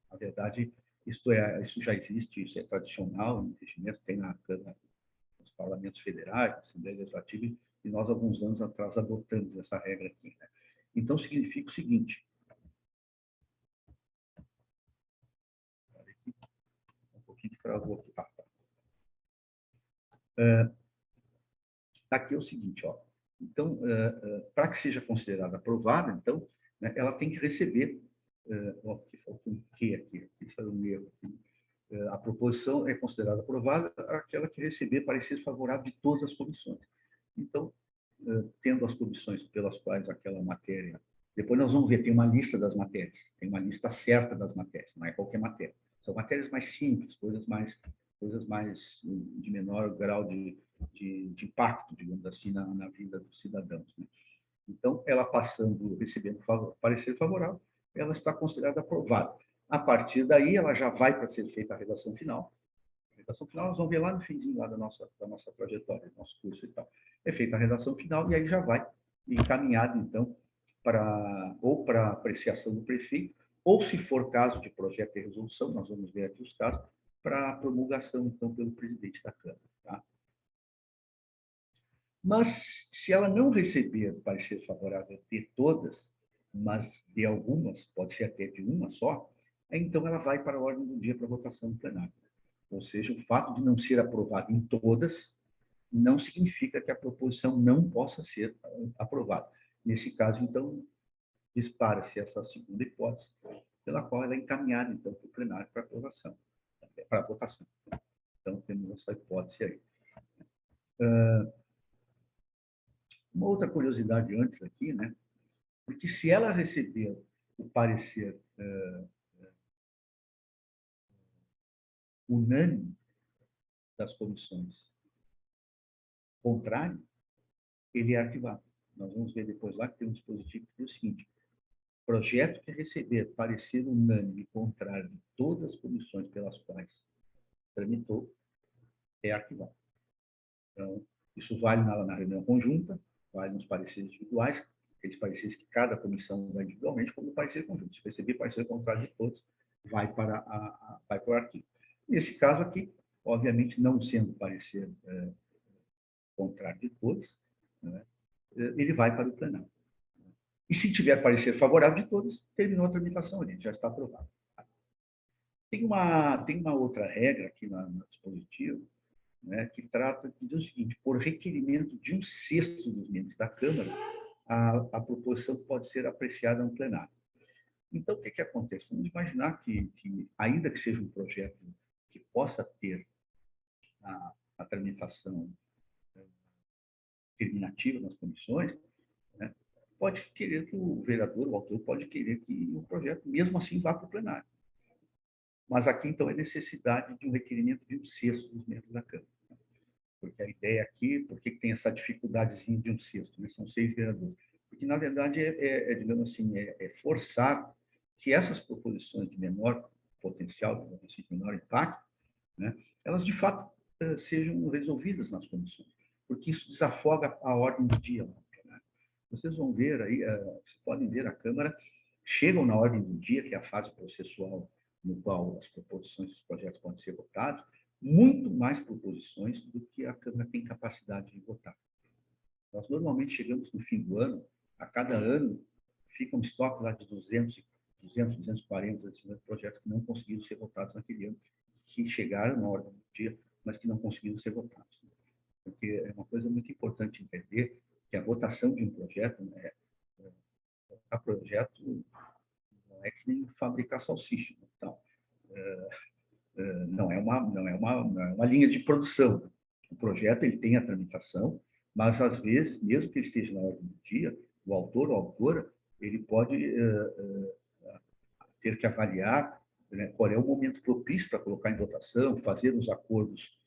Na verdade, isso já existe, isso é tradicional, no regimento tem na Câmara, nos parlamentos federais, na Assembleia Legislativa, e nós, alguns anos atrás, adotamos essa regra aqui. Né? Então, significa o seguinte. Um pouquinho que travou aqui. Aqui é o seguinte, ó. Então, para que seja considerada aprovada, então, né, ela tem que receber... aqui faltou um Q aqui saiu um erro aqui. a proposição é considerada aprovada aquela que receber parecer favorável de todas as comissões. Então, tendo as comissões pelas quais aquela matéria... Depois nós vamos ver, tem uma lista das matérias, tem uma lista certa das matérias, não é qualquer matéria. São matérias mais simples, coisas mais de menor grau de impacto, digamos assim, na vida dos cidadãos, né? Então, ela passando, recebendo parecer favorável, ela está considerada aprovada. A partir daí, ela já vai para ser feita a redação final. A redação final, nós vamos ver lá no finzinho lá da nossa trajetória, do nosso curso e tal. É feita a redação final e aí já vai encaminhado, então, ou para apreciação do prefeito, ou, se for caso de projeto de resolução, nós vamos ver aqui os casos, para promulgação, então, pelo presidente da Câmara. Tá? Mas, se ela não receber parecer favorável de todas, mas de algumas, pode ser até de uma só, então ela vai para a ordem do dia para votação no plenário. Ou seja, o fato de não ser aprovada em todas não significa que a proposição não possa ser aprovada. Nesse caso, então, dispara-se essa segunda hipótese, pela qual ela é encaminhada, então, para o plenário para aprovação, para votação. Então, temos essa hipótese aí. Uma outra curiosidade antes aqui, né? Porque se ela receber o parecer unânime das comissões contrário, ele é arquivado. Nós vamos ver depois lá que tem um dispositivo que diz o seguinte: projeto que receber parecer unânime contrário de todas as comissões pelas quais tramitou, é arquivado. Então, isso vale na reunião conjunta, vale nos pareceres individuais, aqueles pareceres que cada comissão vai individualmente, como o parecer conjunto. Se receber parecer contrário de todos, vai para o arquivo. Nesse caso aqui, obviamente, não sendo parecer contrário de todos, né, ele vai para o plenário. E se tiver parecer favorável de todos, terminou a tramitação ali, já está aprovado. Tem uma outra regra aqui no dispositivo, né, que trata de dizer o seguinte: por requerimento de 1/6 dos membros da Câmara, a proposição pode ser apreciada no plenário. Então, o que acontece? Vamos imaginar que, ainda que seja um projeto que possa ter a tramitação terminativa nas comissões, né, pode querer que o vereador, o autor, pode querer que o projeto, mesmo assim, vá para o plenário. Mas aqui, então, é necessidade de um requerimento de 1/6 dos membros da Câmara. Porque a ideia aqui, por que tem essa dificuldadezinha de 1/6, né? São 6 vereadores. Porque, na verdade, digamos assim, é forçar que essas proposições de menor potencial, de menor impacto, né, elas, de fato, sejam resolvidas nas comissões, porque isso desafoga a ordem do dia. Né? Vocês vão ver aí, vocês podem ver, a Câmara chegam na ordem do dia, que é a fase processual no qual as proposições dos projetos podem ser votados, muito mais proposições do que a Câmara tem capacidade de votar. Nós normalmente chegamos no fim do ano, a cada ano fica um estoque lá de 200, 240 projetos que não conseguiram ser votados naquele ano, que chegaram na ordem do dia, mas que não conseguiram ser votados. Porque é uma coisa muito importante entender que a votação de um projeto, né, a projeto não é que nem fabricar salsicha. Então, não é uma linha de produção. O projeto ele tem a tramitação, mas, às vezes, mesmo que ele esteja na ordem do dia, o autor ou a autora, ele pode ter que avaliar, né, qual é o momento propício para colocar em votação, fazer os acordos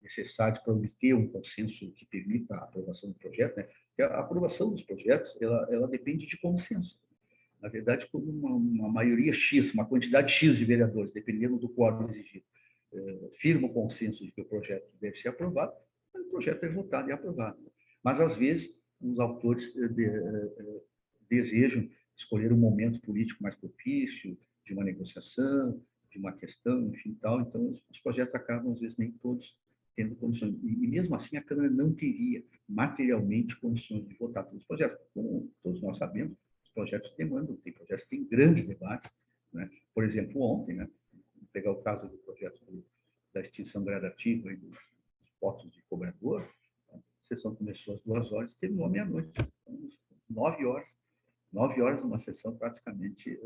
necessários para obter um consenso que permita a aprovação do projeto. Né? Porque a aprovação dos projetos ela depende de consenso. Na verdade, quando uma maioria X, uma quantidade X de vereadores, dependendo do quórum exigido, firma o consenso de que o projeto deve ser aprovado, o projeto é votado e aprovado. Mas, às vezes, os autores desejam escolher um momento político mais propício, de uma negociação, de uma questão, enfim, tal. Então, os projetos acabam, às vezes, nem todos tendo condições. E mesmo assim, a Câmara não teria materialmente condições de votar pelos projetos. Como todos nós sabemos, os projetos demandam, tem projetos que têm grandes debates. Né? Por exemplo, ontem, né, vou pegar o caso do projeto da extinção gradativa e dos votos de cobrador, a sessão começou às 2h e terminou à meia-noite. Então, 9 horas. 9 horas, uma sessão praticamente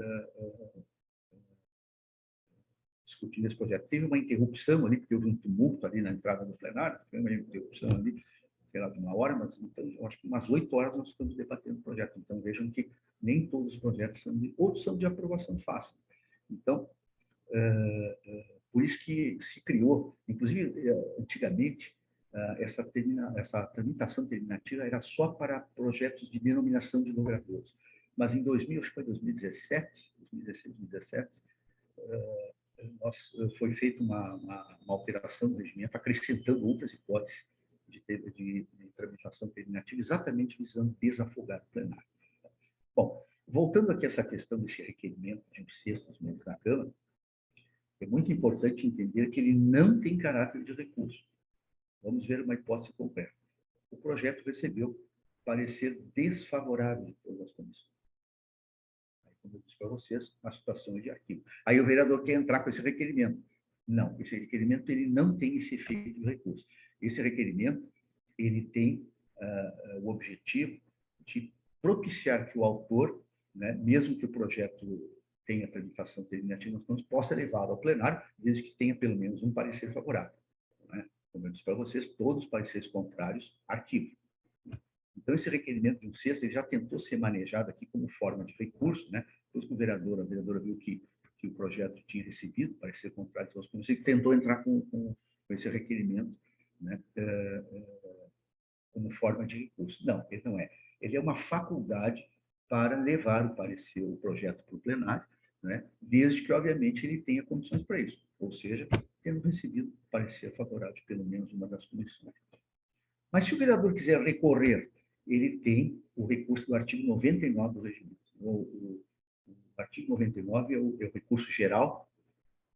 discutindo esse projeto. Teve uma interrupção ali, porque houve um tumulto ali na entrada do plenário, teve uma interrupção ali, sei lá, de 1 hora, mas então, eu acho que umas 8 horas nós estamos debatendo o projeto. Então, vejam que nem todos os projetos outros são de aprovação fácil. Então, por isso que se criou, inclusive, antigamente, essa tramitação terminativa era só para projetos de denominação de logradouros. Mas em 2000, acho que foi 2017, 2016, 2017, foi feita uma alteração do regimento, acrescentando outras hipóteses de tramitação terminativa, exatamente visando desafogar o plenário. Bom, voltando aqui a essa questão desse requerimento de 1/6 dos membros da Câmara, é muito importante entender que ele não tem caráter de recurso. Vamos ver uma hipótese concreta. O projeto recebeu parecer desfavorável de todas as comissões. Aí, como eu disse para vocês, a situação é de arquivo. Aí o vereador quer entrar com esse requerimento. Não, esse requerimento ele não tem esse efeito de recurso. Esse requerimento ele tem o objetivo de propiciar que o autor, né, mesmo que o projeto tenha tramitação terminativa, possa levá-lo ao plenário, desde que tenha pelo menos um parecer favorável. Né? Como eu disse para vocês, todos os pareceres contrários, arquivo. Então, esse requerimento de 1/6 ele já tentou ser manejado aqui como forma de recurso, né? Depois que a vereadora viu que o projeto tinha recebido parecer contrário às comissões, tentou entrar com esse requerimento, né? Como forma de recurso. Não, ele não é. Ele é uma faculdade para levar o projeto para o plenário, né? Desde que, obviamente, ele tenha condições para isso, ou seja, tendo recebido parecer favorável de pelo menos uma das comissões. Mas se o vereador quiser recorrer, ele tem o recurso do artigo 99 do regimento. O artigo 99 é o recurso geral,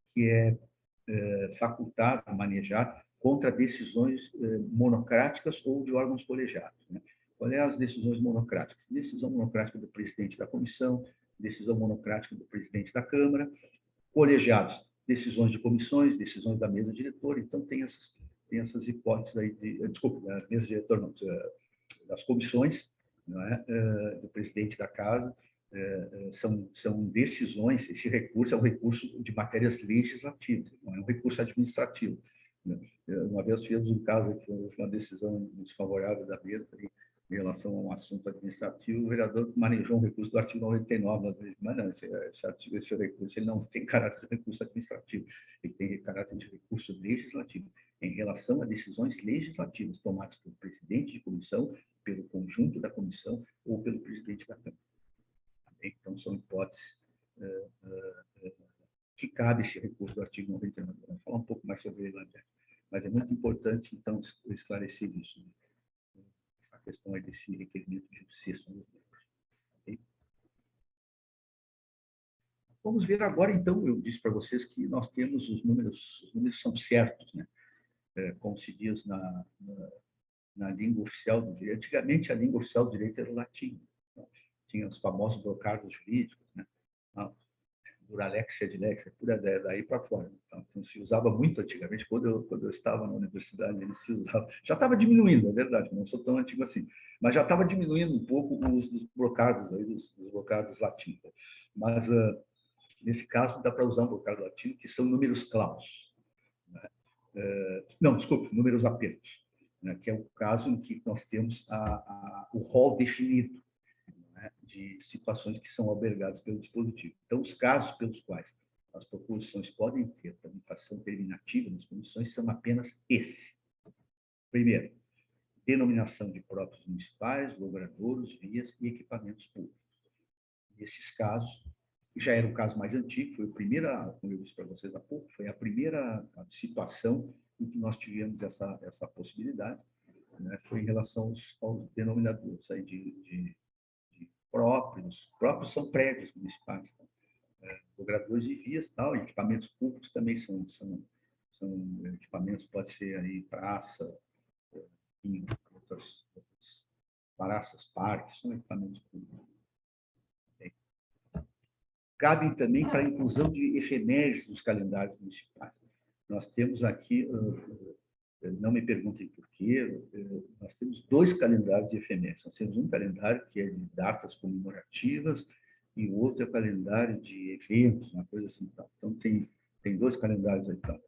que é facultado a manejar contra decisões monocráticas ou de órgãos colegiados. Né? Qual é as decisões monocráticas? Decisão monocrática do presidente da comissão, decisão monocrática do presidente da Câmara, colegiados, decisões de comissões, decisões da mesa diretora. Então, tem essas hipóteses aí, desculpa, da mesa diretora, não, das comissões, não é? Do presidente da casa. São decisões, esse recurso é um recurso de matérias legislativas, não é um recurso administrativo. Né? Uma vez fizemos um caso que foi uma decisão desfavorável da mesa em relação a um assunto administrativo, o vereador manejou um recurso do artigo 99, mas não, esse recurso ele não tem caráter de recurso administrativo, ele tem caráter de recurso legislativo, em relação a decisões legislativas tomadas pelo presidente de comissão, pelo conjunto da comissão ou pelo presidente da Câmara. Então, são hipóteses que cabe esse recurso do artigo 99. Vamos falar um pouco mais sobre ele, mas é muito importante, então, esclarecer isso. Né? Essa questão aí desse requerimento de 1/6 dos membros. Okay? Vamos ver agora, então, eu disse para vocês que nós temos os números são certos, né? Como se diz na língua oficial do direito. Antigamente, a língua oficial do direito era o latim. Então, tinha os famosos brocados jurídicos, né? Duralex, sedilex, daí para fora. Então, se usava muito antigamente, quando eu estava na universidade, ele se usava. Já estava diminuindo, é verdade, não sou tão antigo assim, mas já estava diminuindo um pouco o uso dos brocados, aí, dos brocados latinos. Mas, nesse caso, dá para usar um brocado latino, que são números clausos. Né? Não, desculpe, números apertos, né? Que é o caso em que nós temos o rol definido, né? De situações que são albergadas pelo dispositivo. Então, os casos pelos quais as proposições podem ter tramitação terminativa nas comissões são apenas esses. Primeiro, denominação de próprios municipais, logradouros, vias e equipamentos públicos. Nesses casos, já era um caso mais antigo, foi a primeira, como eu disse para vocês há pouco, foi a primeira situação em que nós tivemos essa possibilidade, né? Foi em relação aos denominadores aí de próprios são prédios municipais, tá? Logradouros de vias, tal, equipamentos públicos também são equipamentos, pode ser aí praça, em outras praças, parques, são equipamentos públicos. Cabem também para a inclusão de efemérides nos calendários municipais. Nós temos aqui, não me perguntem por quê, nós temos 2 calendários de efemérides. Nós temos um calendário que é de datas comemorativas e o outro é o calendário de eventos, uma coisa assim. Então, tem Tem 2 calendários aí, então.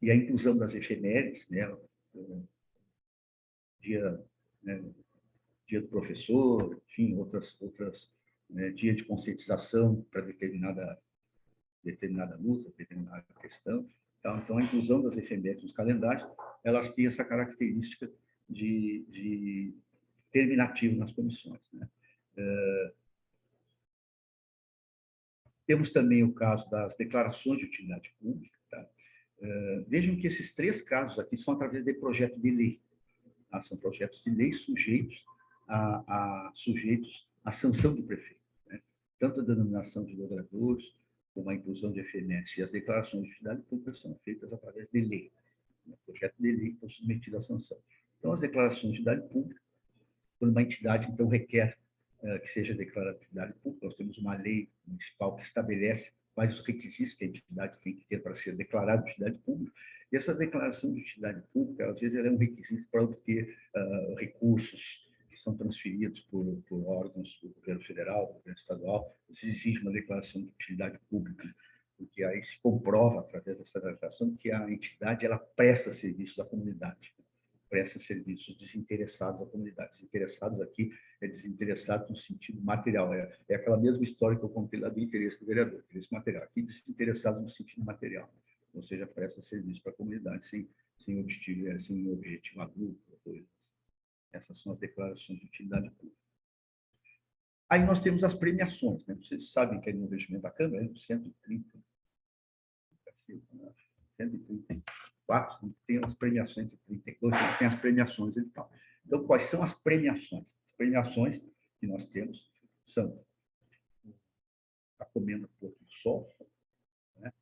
E a inclusão das efemérides, né? Dia, né? Dia do professor, enfim, outras né? Dia de conscientização para determinada luta, determinada questão. Então, a inclusão das efemérides nos calendários, elas têm essa característica de terminativo nas comissões, né? Temos também o caso das declarações de utilidade pública. Tá? Vejam que esses 3 casos aqui são através de projeto de lei. Tá? São projetos de lei sujeitos à sanção do prefeito. Né? Tanto a denominação de logradouros, como a inclusão de efemérides e as declarações de utilidade pública são feitas através de lei. Né? Projeto de lei estão submetidos à sanção. Então, as declarações de utilidade pública, quando uma entidade, então, requer que seja declarada de utilidade pública, nós temos uma lei municipal que estabelece quais os requisitos que a entidade tem que ter para ser declarada de utilidade pública. E essa declaração de utilidade pública, às vezes, ela é um requisito para obter recursos que são transferidos por órgãos do governo federal, do governo estadual. Se exige uma declaração de utilidade pública, porque aí se comprova, através dessa declaração, que a entidade ela presta serviço à comunidade, presta serviços desinteressados à comunidade. Desinteressados aqui é desinteressado no sentido material. É aquela mesma história que eu contei lá do interesse do vereador, interesse material. Aqui, desinteressados no sentido material. Ou seja, presta serviço para a comunidade sem objetivo adulto. Essas são as declarações de utilidade pública. Aí nós temos as premiações. Né? Vocês sabem que no regimento da Câmara é 130. 134, tem as premiações de 32, tem as premiações e tal. Então, quais são as premiações? As premiações que nós temos são a Comenda Porto do Sol, né?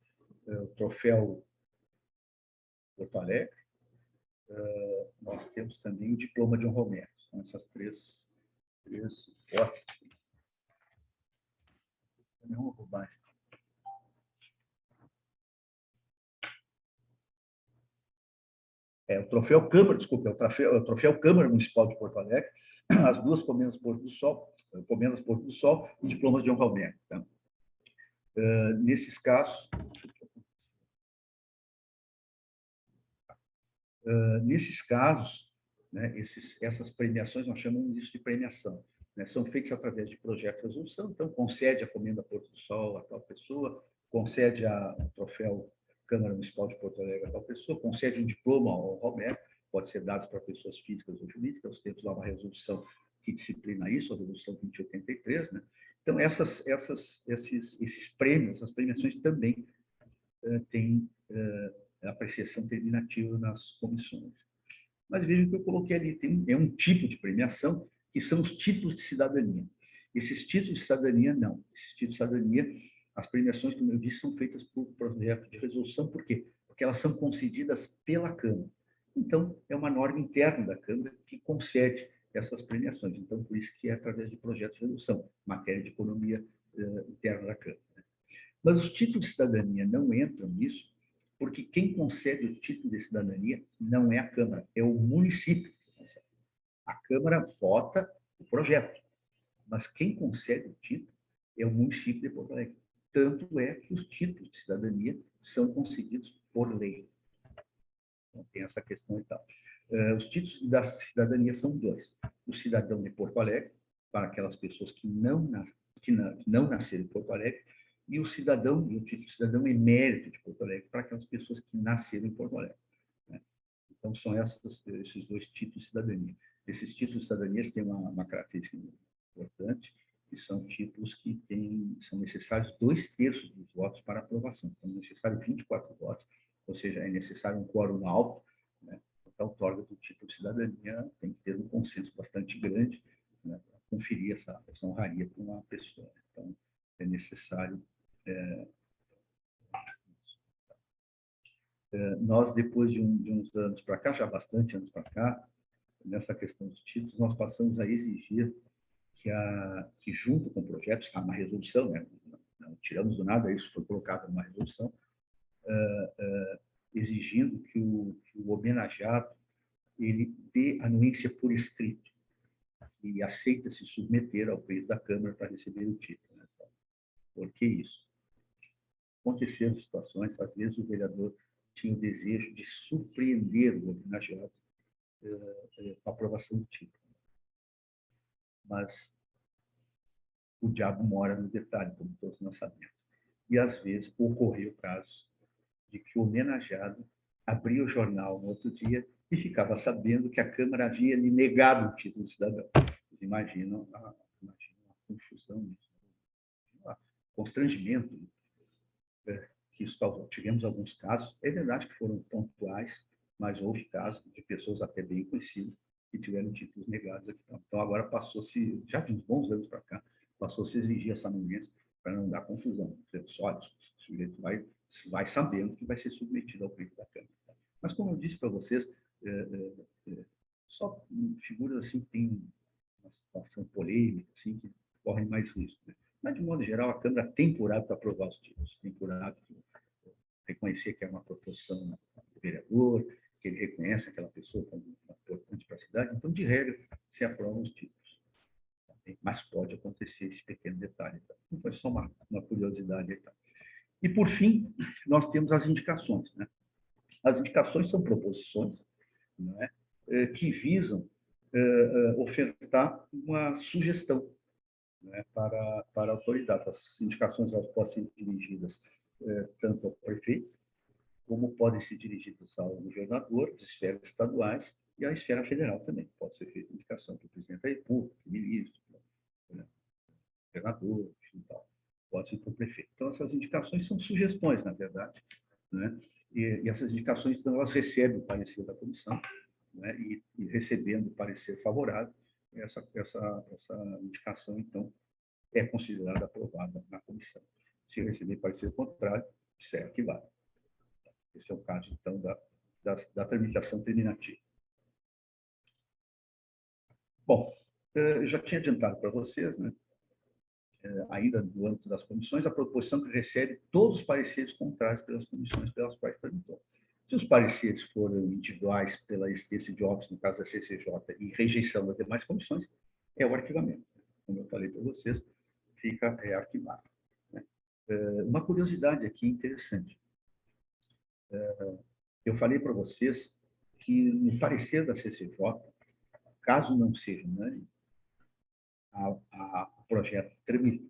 O Troféu Porto Alegre, nós temos também o Diploma de Honra Mérito. São essas três potes. Nenhuma bobagem. O Troféu Câmara, desculpa, o Troféu Câmara Municipal de Porto Alegre, as 2 Comendas Porto do Sol e diplomas de honra ao mérito. Tá? Nesses casos, né, essas premiações, nós chamamos isso de premiação. Né, são feitas através de projeto de resolução, então concede a Comenda Porto do Sol a tal pessoa, concede o Troféu Câmara Municipal de Porto Alegre a tal pessoa, concede um diploma ao Roberto, pode ser dado para pessoas físicas ou jurídicas, nós temos lá uma resolução que disciplina isso, a resolução 2083, né? Então, esses prêmios, essas premiações também têm apreciação terminativa nas comissões. Mas vejam que eu coloquei ali, é um tipo de premiação, que são os títulos de cidadania. Esses títulos de cidadania, não. Esses títulos de cidadania, as premiações, como eu disse, são feitas por projeto de resolução. Por quê? Porque elas são concedidas pela Câmara. Então, é uma norma interna da Câmara que concede essas premiações. Então, por isso que é através de projetos de resolução, matéria de economia interna da Câmara. Mas os títulos de cidadania não entram nisso, porque quem concede o título de cidadania não é a Câmara, é o município. A Câmara vota o projeto, mas quem concede o título é o município de Porto Alegre. Tanto é que os títulos de cidadania são concedidos por lei. Então, tem essa questão e tal. Os títulos da cidadania são 2. O cidadão de Porto Alegre, para aquelas pessoas que não nasceram em Porto Alegre, e o título de cidadão emérito de Porto Alegre, para aquelas pessoas que nasceram em Porto Alegre. Né? Então, são esses 2 títulos de cidadania. Esses títulos de cidadania têm uma característica importante, que são títulos que são necessários 2/3 dos votos para aprovação. Então, é necessário 24 votos, ou seja, é necessário um quórum alto, né? A outorga do título de cidadania tem que ter um consenso bastante grande, né, para conferir essa honraria para uma pessoa. Então, é necessário... nós, depois de uns anos para cá, já bastante anos para cá, nessa questão dos títulos, nós passamos a exigir que junto com o projeto, está na resolução, né? Não tiramos do nada, isso foi colocado numa resolução, exigindo que o homenageado ele dê anuência por escrito e aceita se submeter ao pleito da Câmara para receber o título. Né? Por que isso? aconteceram situações, às vezes o vereador tinha o desejo de surpreender o homenageado com a aprovação do título. Mas o diabo mora no detalhe, como todos nós sabemos. E, às vezes, ocorreu o caso de que o homenageado abria o jornal no outro dia e ficava sabendo que a Câmara havia lhe negado o título de cidadão. Vocês imaginam a confusão, o constrangimento que isso causou. Tivemos alguns casos, é verdade que foram pontuais, mas houve casos de pessoas até bem conhecidas que tiveram títulos negados aqui. Então, agora passou-se, já de uns bons anos para cá, passou-se a exigir essa anuência para não dar confusão. Só o sujeito vai sabendo que vai ser submetido ao pleito da Câmara. Mas, como eu disse para vocês, só figuras assim que têm uma situação polêmica, assim, que correm mais risco. Né? Mas, de modo geral, a Câmara tem por hábito aprovar os títulos, tem por hábito reconhecer que é uma proporção do vereador, que ele reconhece aquela pessoa como importante para a cidade. Então, de regra, se aprovam os títulos. Mas pode acontecer esse pequeno detalhe. Então, foi só uma curiosidade. Então. E, por fim, nós temos as indicações. Né? As indicações são proposições, né, que visam ofertar uma sugestão, né, para a autoridade. As indicações elas podem ser dirigidas tanto ao prefeito, como podem ser dirigidas ao governador, às esferas estaduais e à esfera federal também. Pode ser feita indicação para o presidente da República, ministro, governador, enfim, tal. Pode ser para o prefeito. Então, essas indicações são sugestões, na verdade, né? E essas indicações, então, elas recebem o parecer da comissão, né? E recebendo o parecer favorável, essa indicação, então, é considerada aprovada na comissão. Se receber parecer contrário, isso é arquivado. Esse é o caso, então, da tramitação terminativa. Bom, eu já tinha adiantado para vocês, né? Ainda no âmbito das comissões, a proposição que recebe todos os pareceres contrários pelas comissões pelas quais tramitou. Se os pareceres forem individuais pela existência de óbitos, no caso da CCJ, e rejeição das demais comissões, é o arquivamento. Como eu falei para vocês, fica arquivado. Né? Uma curiosidade aqui interessante. Eu falei para vocês que, no parecer da CCJ, caso não seja unânime, o projeto tramita.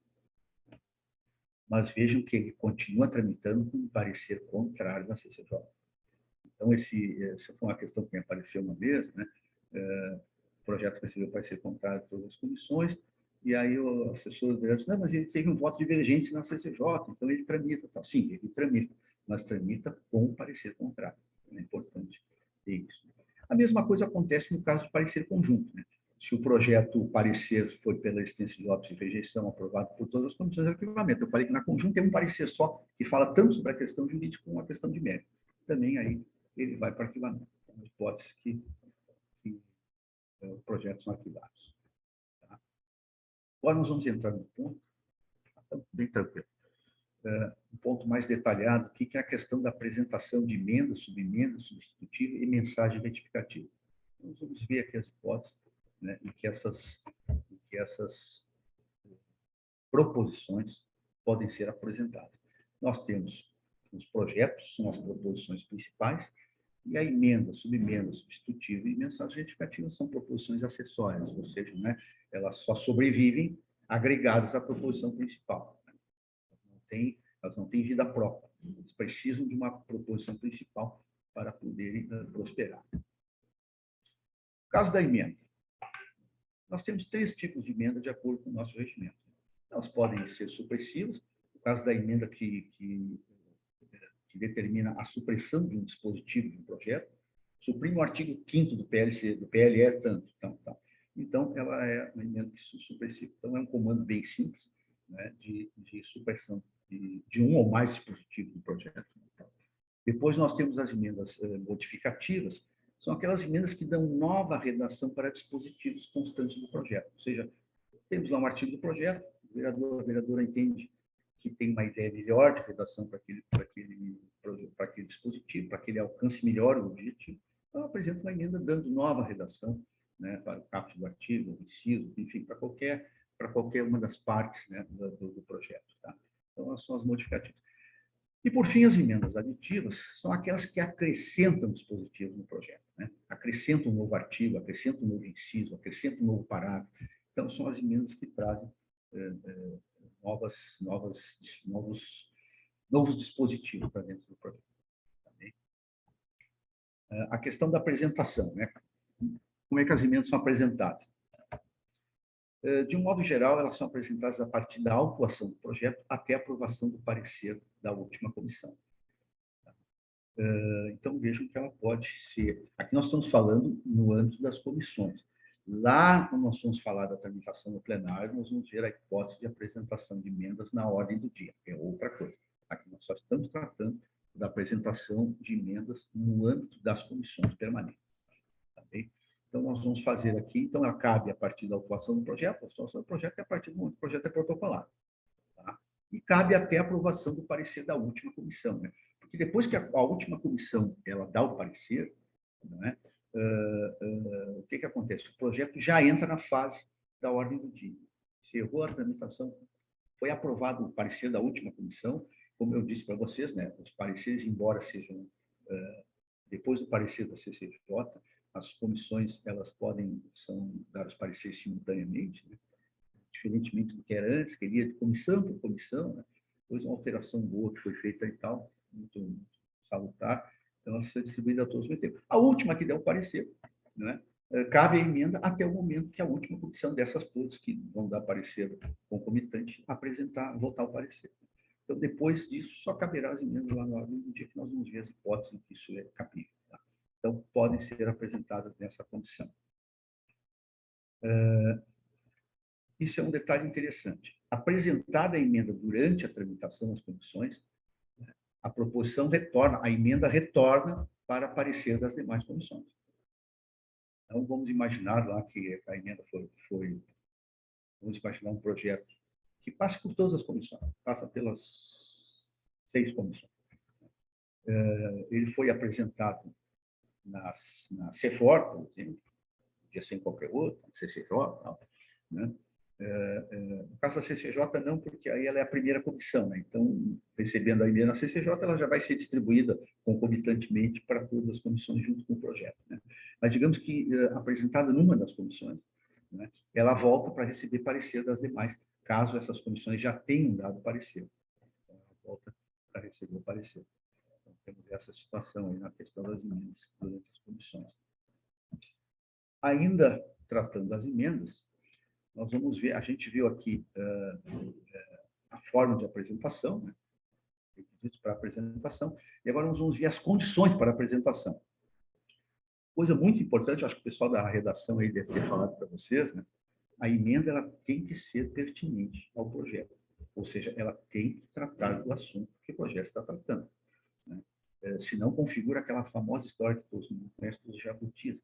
Mas vejam que ele continua tramitando com um parecer contrário da CCJ. Então, essa foi uma questão que me apareceu uma vez, né? O projeto recebeu parecer contrário de todas as comissões, e aí o assessor disse, não, mas ele teve um voto divergente na CCJ, então ele tramita. Tal. Sim, ele tramita, mas tramita com um parecer contrário. É importante ter isso. A mesma coisa acontece no caso de parecer conjunto, né? Se o projeto, o parecer foi pela existência de óbitos e rejeição aprovado por todas as comissões de arquivamento. Eu falei que na conjunto tem um parecer só que fala tanto sobre a questão jurídica como a questão de mérito. Também aí ele vai para arquivamento. É uma hipótese que os projetos são arquivados. Tá? Agora nós vamos entrar no ponto, bem tranquilo, um ponto mais detalhado, que é a questão da apresentação de emenda, substitutiva e mensagem retificativa. Nós vamos ver aqui as hipóteses, né, em que essas proposições podem ser apresentadas. Nós temos os projetos, são as proposições principais, e a emenda, subemenda, substitutiva e mensagem retificativa são proposições acessórias, ou seja, né, elas só sobrevivem agregadas à proposição principal. Elas não têm vida própria, elas precisam de uma proposição principal para poderem prosperar. No caso da emenda, nós temos 3 tipos de emenda de acordo com o nosso regimento. Elas podem ser supressivas, no caso da emenda que determina a supressão de um dispositivo de um projeto, suprime o artigo 5º do PLE tanto. Então, ela é uma emenda supressiva. Então, é um comando bem simples, né, de supressão de um ou mais dispositivos do projeto. Depois, nós temos as emendas modificativas, são aquelas emendas que dão nova redação para dispositivos constantes do projeto. Ou seja, temos lá um artigo do projeto, a vereadora entende que tem uma ideia melhor de redação para aquele dispositivo, para que ele alcance melhor o objetivo. Então, apresenta uma emenda dando nova redação, né, para o caput do artigo, o inciso, enfim, para qualquer uma das partes, né, do projeto. Tá? Então, elas são as modificativas. E, por fim, as emendas aditivas são aquelas que acrescentam dispositivos no projeto, né? Acrescentam um novo artigo, acrescentam um novo inciso, acrescentam um novo parágrafo. Então, são as emendas que trazem novos dispositivos para dentro do projeto. Também. A questão da apresentação, né? Como é que as emendas são apresentadas? De um modo geral, elas são apresentadas a partir da autuação do projeto até a aprovação do parecer da última comissão. Então, vejam que ela pode ser... Aqui nós estamos falando no âmbito das comissões. Lá, quando nós vamos falar da tramitação no plenário, nós vamos ver a hipótese de apresentação de emendas na ordem do dia. É outra coisa. Aqui nós só estamos tratando da apresentação de emendas no âmbito das comissões permanentes. Tá bem? Então, nós vamos fazer aqui... Então, ela cabe a partir da autuação do projeto. A autuação do projeto é a partir do momento que o projeto é protocolado. Tá? E cabe até a aprovação do parecer da última comissão, né? Porque depois que a última comissão ela dá o parecer, não é? O que acontece? O projeto já entra na fase da ordem do dia. Encerrou a tramitação, foi aprovado o parecer da última comissão, como eu disse para vocês, né? Os pareceres, embora sejam depois do parecer da CCJ, as comissões elas podem dar os pareceres simultaneamente, né? Diferentemente do que era antes, que ia de comissão por comissão, né? Depois uma alteração boa que foi feita e tal, muito salutar, então ela ser distribuída a todos ao mesmo tempo. A última que der o parecer, né? Cabe a emenda até o momento que a última comissão dessas todas que vão dar parecer concomitante votar o parecer. Então, depois disso, só caberá as emendas lá na ordem do dia que nós vamos ver as hipóteses em que isso é cabível. Tá? Então, podem ser apresentadas nessa comissão. Isso é um detalhe interessante. Apresentada a emenda durante a tramitação das comissões, a proposição retorna, a emenda retorna para parecer das demais comissões. Então, vamos imaginar lá que a emenda vamos imaginar um projeto que passa por todas as comissões, passa pelas 6 comissões. Ele foi apresentado na CEFOR, por exemplo, podia ser em qualquer outra, na CCJ, tal, né? No caso da CCJ, não, porque aí ela é a primeira comissão, né? Então, recebendo a emenda na CCJ, ela já vai ser distribuída concomitantemente para todas as comissões junto com o projeto, né? Mas digamos que, apresentada numa das comissões, né, ela volta para receber parecer das demais, caso essas comissões já tenham dado parecer. Então, ela volta para receber o parecer. Então, temos essa situação aí na questão das emendas durante as comissões. Ainda tratando das emendas, nós vamos ver, a gente viu aqui a forma de apresentação, né? Requisitos para apresentação, e agora nós vamos ver as condições para apresentação. Coisa muito importante, acho que o pessoal da redação aí deve ter falado para vocês, né? A emenda ela tem que ser pertinente ao projeto, ou seja, ela tem que tratar do assunto que o projeto está tratando, né? Senão configura aquela famosa história que todos conhecem dos jabutis.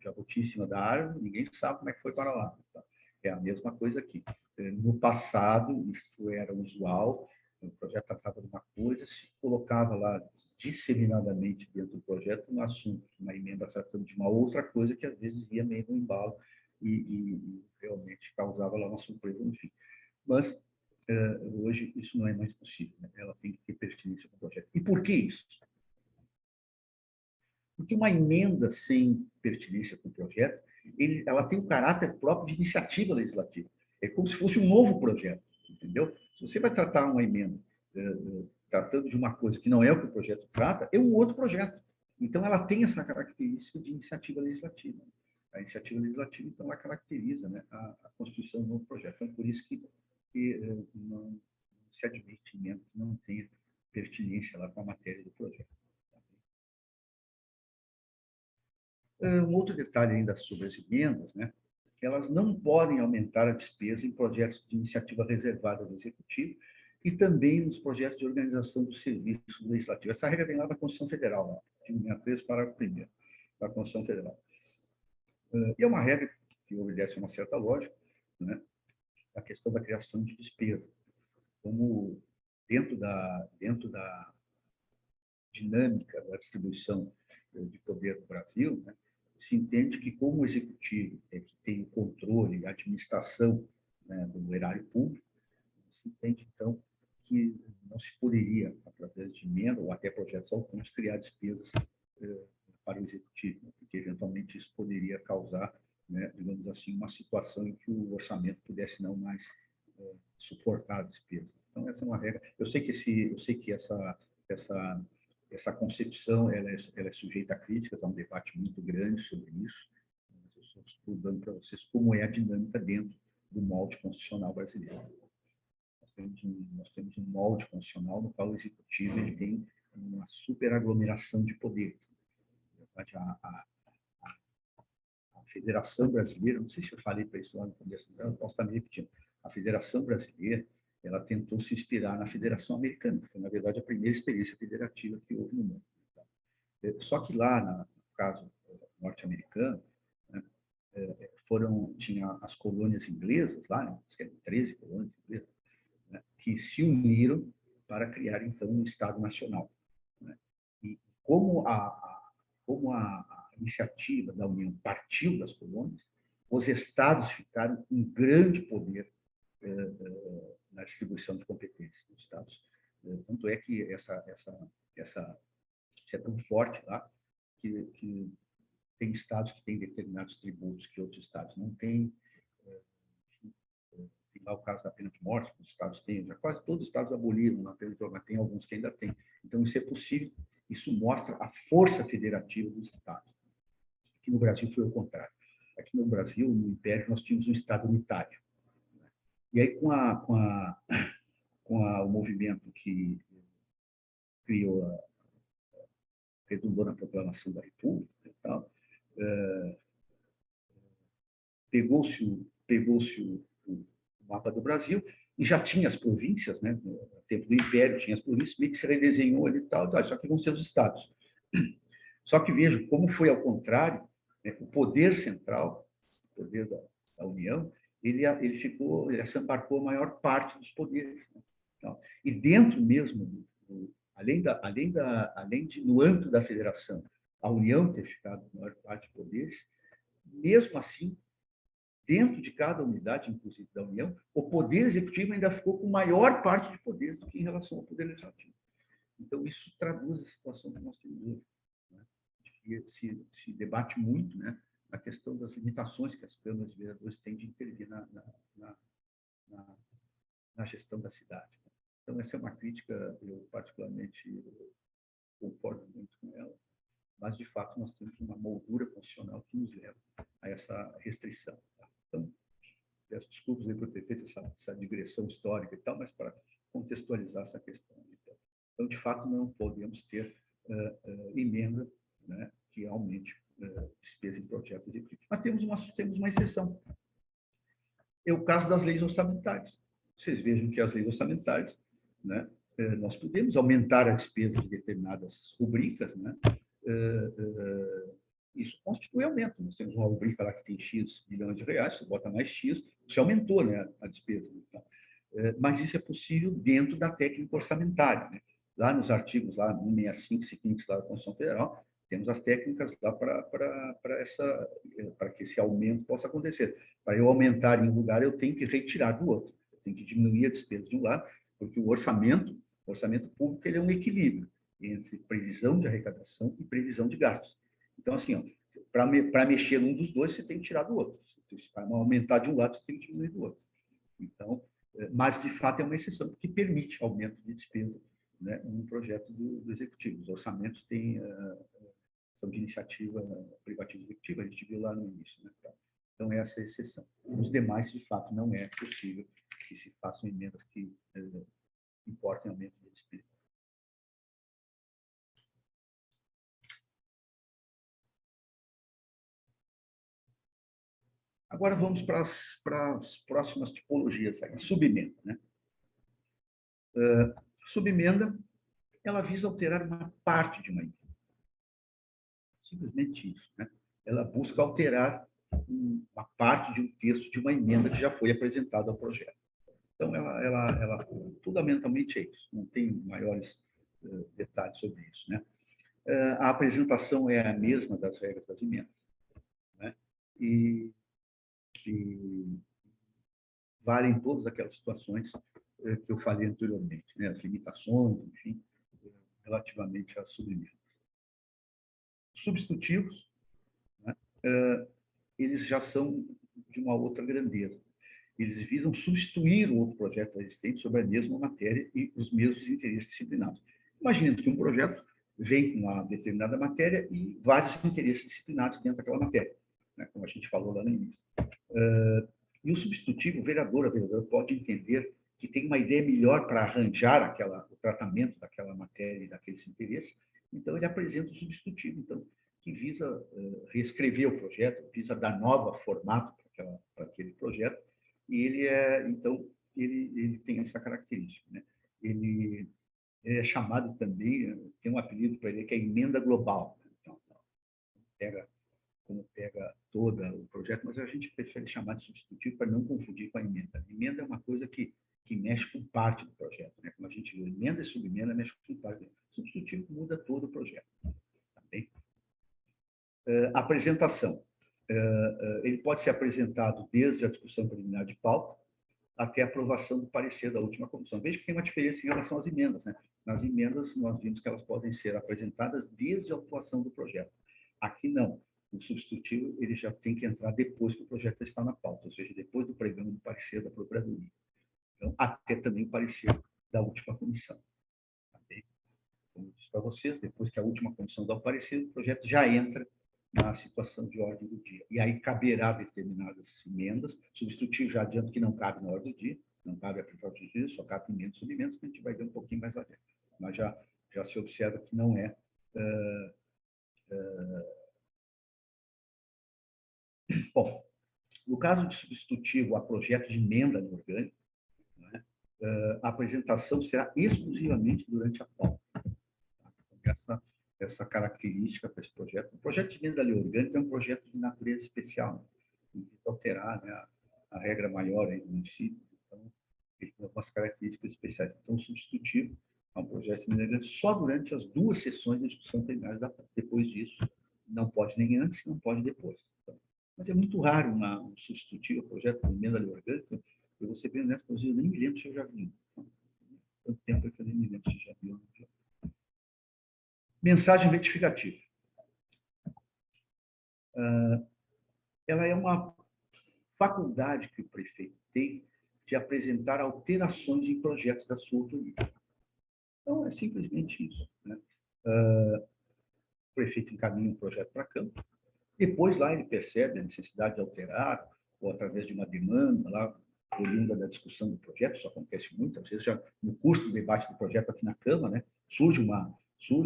Jabuti em cima da árvore, ninguém sabe como é que foi para lá. Tá? É a mesma coisa aqui. No passado, isso era usual, o projeto tratava de uma coisa, se colocava lá disseminadamente dentro do projeto um assunto, uma emenda tratando de uma outra coisa que às vezes ia meio no embalo e realmente causava lá uma surpresa no fim. Mas hoje isso não é mais possível, né? Ela tem que ter pertinência com o projeto. E por que isso? Porque uma emenda sem pertinência com o projeto, ela tem um caráter próprio de iniciativa legislativa. É como se fosse um novo projeto, entendeu? Se você vai tratar uma emenda tratando de uma coisa que não é o que o projeto trata, é um outro projeto. Então, ela tem essa característica de iniciativa legislativa. A iniciativa legislativa, então, ela caracteriza, né, a constituição de um novo projeto. Então, por isso que não se admite emenda que não tenha pertinência lá com a matéria do projeto. Um outro detalhe ainda sobre as emendas, né? Elas não podem aumentar a despesa em projetos de iniciativa reservada do Executivo e também nos projetos de organização do serviço legislativo. Essa regra vem lá da Constituição Federal, lá, artigo 63, parágrafo 1º, da Constituição Federal. E é uma regra que obedece a uma certa lógica, né? A questão da criação de despesa. Como dentro da dinâmica da distribuição de poder no Brasil, né, se entende que, como o executivo é que tem o controle e a administração, né, do erário público, se entende, então, que não se poderia, através de emenda ou até projetos autônomos, criar despesas para o executivo, né? Porque eventualmente isso poderia causar, né, digamos assim, uma situação em que o orçamento pudesse não mais suportar a despesa. Então essa é uma regra. Eu sei que essa concepção ela é sujeita a críticas, há um debate muito grande sobre isso. Eu estou estudando para vocês como é a dinâmica dentro do molde constitucional brasileiro. Nós temos um molde constitucional no qual o executivo ele tem uma superaglomeração de poderes. A Federação Brasileira, não sei se eu falei para isso lá no começo, eu posso estar me repetindo. A Federação Brasileira, ela tentou se inspirar na Federação Americana, que foi, na verdade, a primeira experiência federativa que houve no mundo. Só que lá, no caso norte-americano, né, tinha as colônias inglesas, lá, né, 13 colônias inglesas, né, que se uniram para criar, então, um Estado Nacional. Né? E como a iniciativa da União partiu das colônias, os estados ficaram com grande poder na distribuição de competências dos estados. Tanto é que isso é tão forte lá, que tem estados que têm determinados tributos que outros estados não têm. Tem lá o caso da pena de morte, que os estados têm, já quase todos os estados aboliram a pena de morte, mas tem alguns que ainda têm. Então, isso é possível, isso mostra a força federativa dos estados. Aqui no Brasil foi o contrário. Aqui no Brasil, no Império, nós tínhamos um estado unitário. E aí, com o movimento que redundou na proclamação da República e tal, pegou-se o mapa do Brasil e já tinha as províncias, né? No tempo do Império tinha as províncias, meio que se redesenhou ali e tal, só que vão ser os estados. Só que veja como foi ao contrário, né? O poder central, o poder da União, ele assambarcou a maior parte dos poderes. Né? Então, e dentro mesmo, no âmbito da federação, a União ter ficado com a maior parte dos poderes, mesmo assim, dentro de cada unidade, inclusive da União, o poder executivo ainda ficou com maior parte de poder do que em relação ao poder legislativo. Então, isso traduz a situação que nós temos hoje. Né? Se debate muito, né, na questão das limitações que as câmaras de vereadores têm de intervir na gestão da cidade. Então, essa é uma crítica, eu particularmente concordo muito com ela, mas, de fato, nós temos uma moldura constitucional que nos leva a essa restrição. Tá? Então, peço desculpas aí por ter feito essa digressão histórica e tal, mas para contextualizar essa questão. Então, de fato, não podemos ter emenda, né, que aumente despesa em projetos executivos. Mas temos uma exceção. É o caso das leis orçamentárias. Vocês vejam que as leis orçamentárias, né, nós podemos aumentar a despesa de determinadas rubricas, né? Isso constitui aumento. Nós temos uma rubrica lá que tem X bilhões de reais, você bota mais X, você aumentou, né, a despesa. Então, mas isso é possível dentro da técnica orçamentária. Né? Lá nos artigos lá 165 e seguintes da Constituição Federal, temos as técnicas lá para que esse aumento possa acontecer. Para eu aumentar em um lugar, eu tenho que retirar do outro. Eu tenho que diminuir a despesa de um lado, porque o orçamento público ele é um equilíbrio entre previsão de arrecadação e previsão de gastos. Então, assim, para mexer num dos dois, você tem que tirar do outro. Para aumentar de um lado, você tem que diminuir do outro. Então, mas, de fato, é uma exceção que permite aumento de despesa, né, num projeto do Executivo. Os orçamentos são de iniciativa privativa executiva, a gente viu lá no início. Né? Então, essa é a exceção. Nos demais, de fato, não é possível que se façam emendas que importem aumento de despesa. Agora vamos para as próximas tipologias. Aí. Subemenda. Né? Subemenda, ela visa alterar uma parte de uma emenda. Simplesmente isso. Né? Ela busca alterar uma parte de um texto de uma emenda que já foi apresentada ao projeto. Então, ela fundamentalmente é isso. Não tem maiores detalhes sobre isso. Né? A apresentação é a mesma das regras das emendas. Né? E vale em todas aquelas situações que eu falei anteriormente, né? As limitações, enfim, relativamente às sobremendas. Substitutivos, né? Eles já são de uma outra grandeza. Eles visam substituir o outro projeto existente sobre a mesma matéria e os mesmos interesses disciplinados. Imaginemos que um projeto vem com uma determinada matéria e vários interesses disciplinados dentro daquela matéria, né? Como a gente falou lá no início. E o substitutivo, o vereador, a vereadora pode entender que tem uma ideia melhor para arranjar o tratamento daquela matéria e daqueles interesses, então ele apresenta o substitutivo, então, que visa reescrever o projeto, visa dar novo formato para aquele projeto, e ele tem essa característica, né? Ele é chamado também, tem um apelido para ele, que é emenda global. Então, como pega todo o projeto, mas a gente prefere chamar de substitutivo para não confundir com a emenda. A emenda é uma coisa que mexe com parte do projeto, né? Como a gente viu, emenda e subemenda mexe com parte. Substitutivo muda todo o projeto. Tá bem? Apresentação. Ele pode ser apresentado desde a discussão preliminar de pauta até a aprovação do parecer da última comissão. Veja que tem uma diferença em relação às emendas, né? Nas emendas, nós vimos que elas podem ser apresentadas desde a atuação do projeto. Aqui, não. O substitutivo ele já tem que entrar depois que o projeto está na pauta, ou seja, depois do pregão do parecer da Procuradoria. Então, até também o parecer da última comissão. Tá bem? Como eu disse para vocês, depois que a última comissão dá o parecer, o projeto já entra na situação de ordem do dia. E aí caberá determinadas emendas. Substitutivo, já adianto que não cabe na ordem do dia, não cabe apresentar o dia, só cabe emendas e subimendas, que a gente vai ver um pouquinho mais adiante. Mas já se observa que não é... Bom, no caso de substitutivo a projeto de emenda no orgânico, né, a apresentação será exclusivamente durante a pauta. Essa característica para esse projeto. O projeto de emenda orgânica é um projeto de natureza especial, né? Ele precisa alterar, né, a regra maior aí do município. Então, ele tem algumas características especiais. Então, o substitutivo é um projeto de emenda orgânica só durante as 2 sessões de discussão plenária. Depois disso, não pode nem antes, não pode depois. Mas é muito raro um substitutivo, projeto de emenda orgânica. Eu vou ser bem honesto, mas eu nem me lembro se eu já vi. Tanto tempo que eu nem me lembro se já vi ou não vi. Mensagem retificativa. Ela é uma faculdade que o prefeito tem de apresentar alterações em projetos da sua autoria. Então, é simplesmente isso, né? O prefeito encaminha um projeto para a Câmara, depois lá ele percebe a necessidade de alterar, ou através de uma demanda lá, oriunda da discussão do projeto, isso acontece muitas vezes, já no curso do debate do projeto aqui na Câmara, né, surge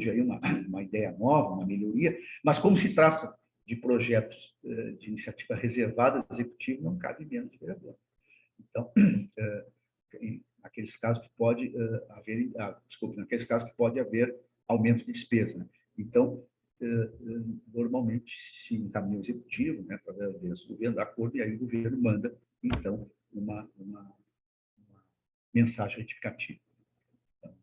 aí uma ideia nova, uma melhoria, mas como se trata de projetos de iniciativa reservada do Executivo, não cabe menos de vereador. Então, naqueles casos que pode haver aumento de despesa, né? Então, normalmente se encaminha o executivo, né, através do governo, da acordo, e aí o governo manda, então, uma mensagem retificativa. Então,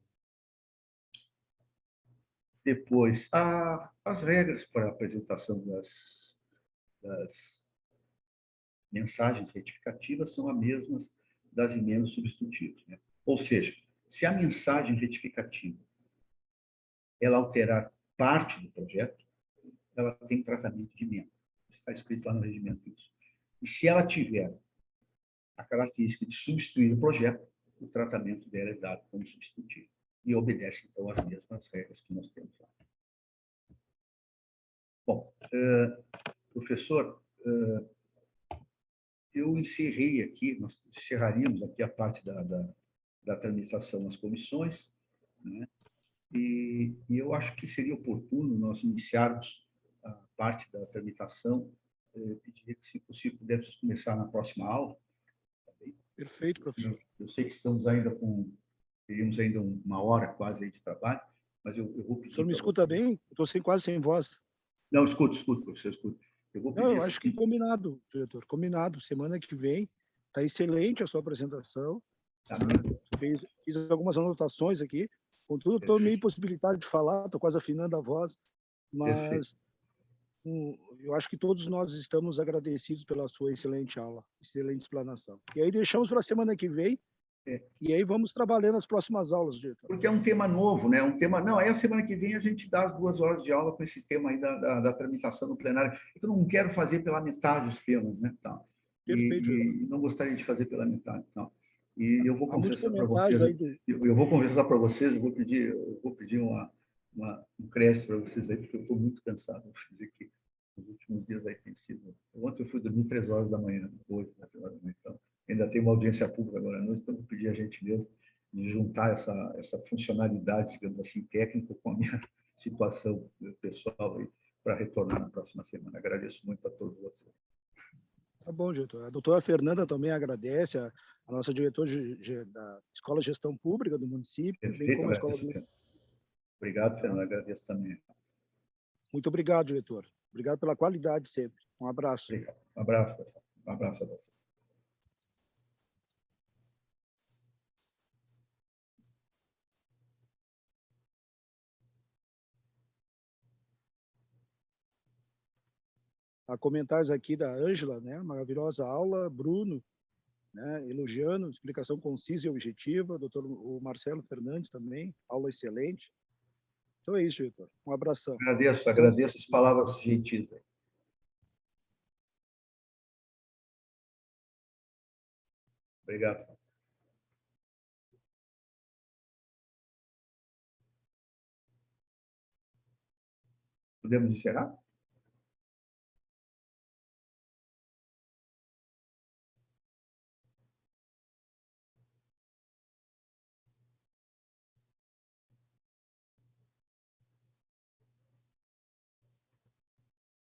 depois, as regras para a apresentação das mensagens retificativas são as mesmas das emendas substitutivas, né? Ou seja, se a mensagem retificativa ela alterar parte do projeto, ela tem tratamento de emenda. Está escrito lá no regimento isso. E se ela tiver a característica de substituir o projeto, o tratamento dela é dado como substitutivo. E obedece, então, às mesmas regras que nós temos lá. Bom, professor, eu encerrei aqui, nós encerraríamos aqui a parte da tramitação nas comissões, né? E eu acho que seria oportuno nós iniciarmos a parte da tramitação. Pediria que, se possível, pudéssemos começar na próxima aula. Perfeito, professor. Eu sei que teríamos ainda uma hora quase aí de trabalho, mas eu vou pedir... O senhor me escuta bem? Estou quase sem voz. Não, escuto, professor, escuto. Eu vou pedir... Não, eu acho que combinado, diretor, combinado. Semana que vem, está excelente a sua apresentação. Tá. Fiz algumas anotações aqui. Contudo, estou meio impossibilitado de falar, estou quase afinando a voz, mas eu acho que todos nós estamos agradecidos pela sua excelente aula, excelente explanação. E aí deixamos para a semana que vem E aí vamos trabalhando as próximas aulas, diretor. Porque é um tema novo, né? Um tema. Não, aí a semana que vem a gente dá as 2 horas de aula com esse tema aí da tramitação no plenário. Eu não quero fazer pela metade os temas, né? Tá. Perfeito, diretor. E não gostaria de fazer pela metade. Então. E eu vou Há muitos confessar para comentários vocês, aí eu vou confessar para vocês, eu vou pedir um crédito para vocês aí, porque eu estou muito cansado. Vou dizer que nos últimos dias aí tem sido. Ontem eu fui dormir 3 horas da manhã, hoje, 3 horas da manhã. Então, ainda tem uma audiência pública agora à noite, então vou pedir a gentileza de juntar essa funcionalidade, digamos assim, técnica com a minha situação pessoal aí, para retornar na próxima semana. Agradeço muito a todos vocês. Tá bom, diretor. A doutora Fernanda também agradece, a nossa diretora da Escola de Gestão Pública do município, bem Perfeito, como a Escola... agradeço, obrigado, Fernando, agradeço também. Muito obrigado, diretor. Obrigado pela qualidade sempre. Um abraço. Obrigado. Um abraço, pessoal. Um abraço a você. Há comentários aqui da Ângela, né? Maravilhosa aula, Bruno, né? Elogiando, explicação concisa e objetiva, doutor o Marcelo Fernandes também, aula excelente. Então é isso, diretor. Um abração. Agradeço as palavras gentis. Obrigado. Podemos encerrar?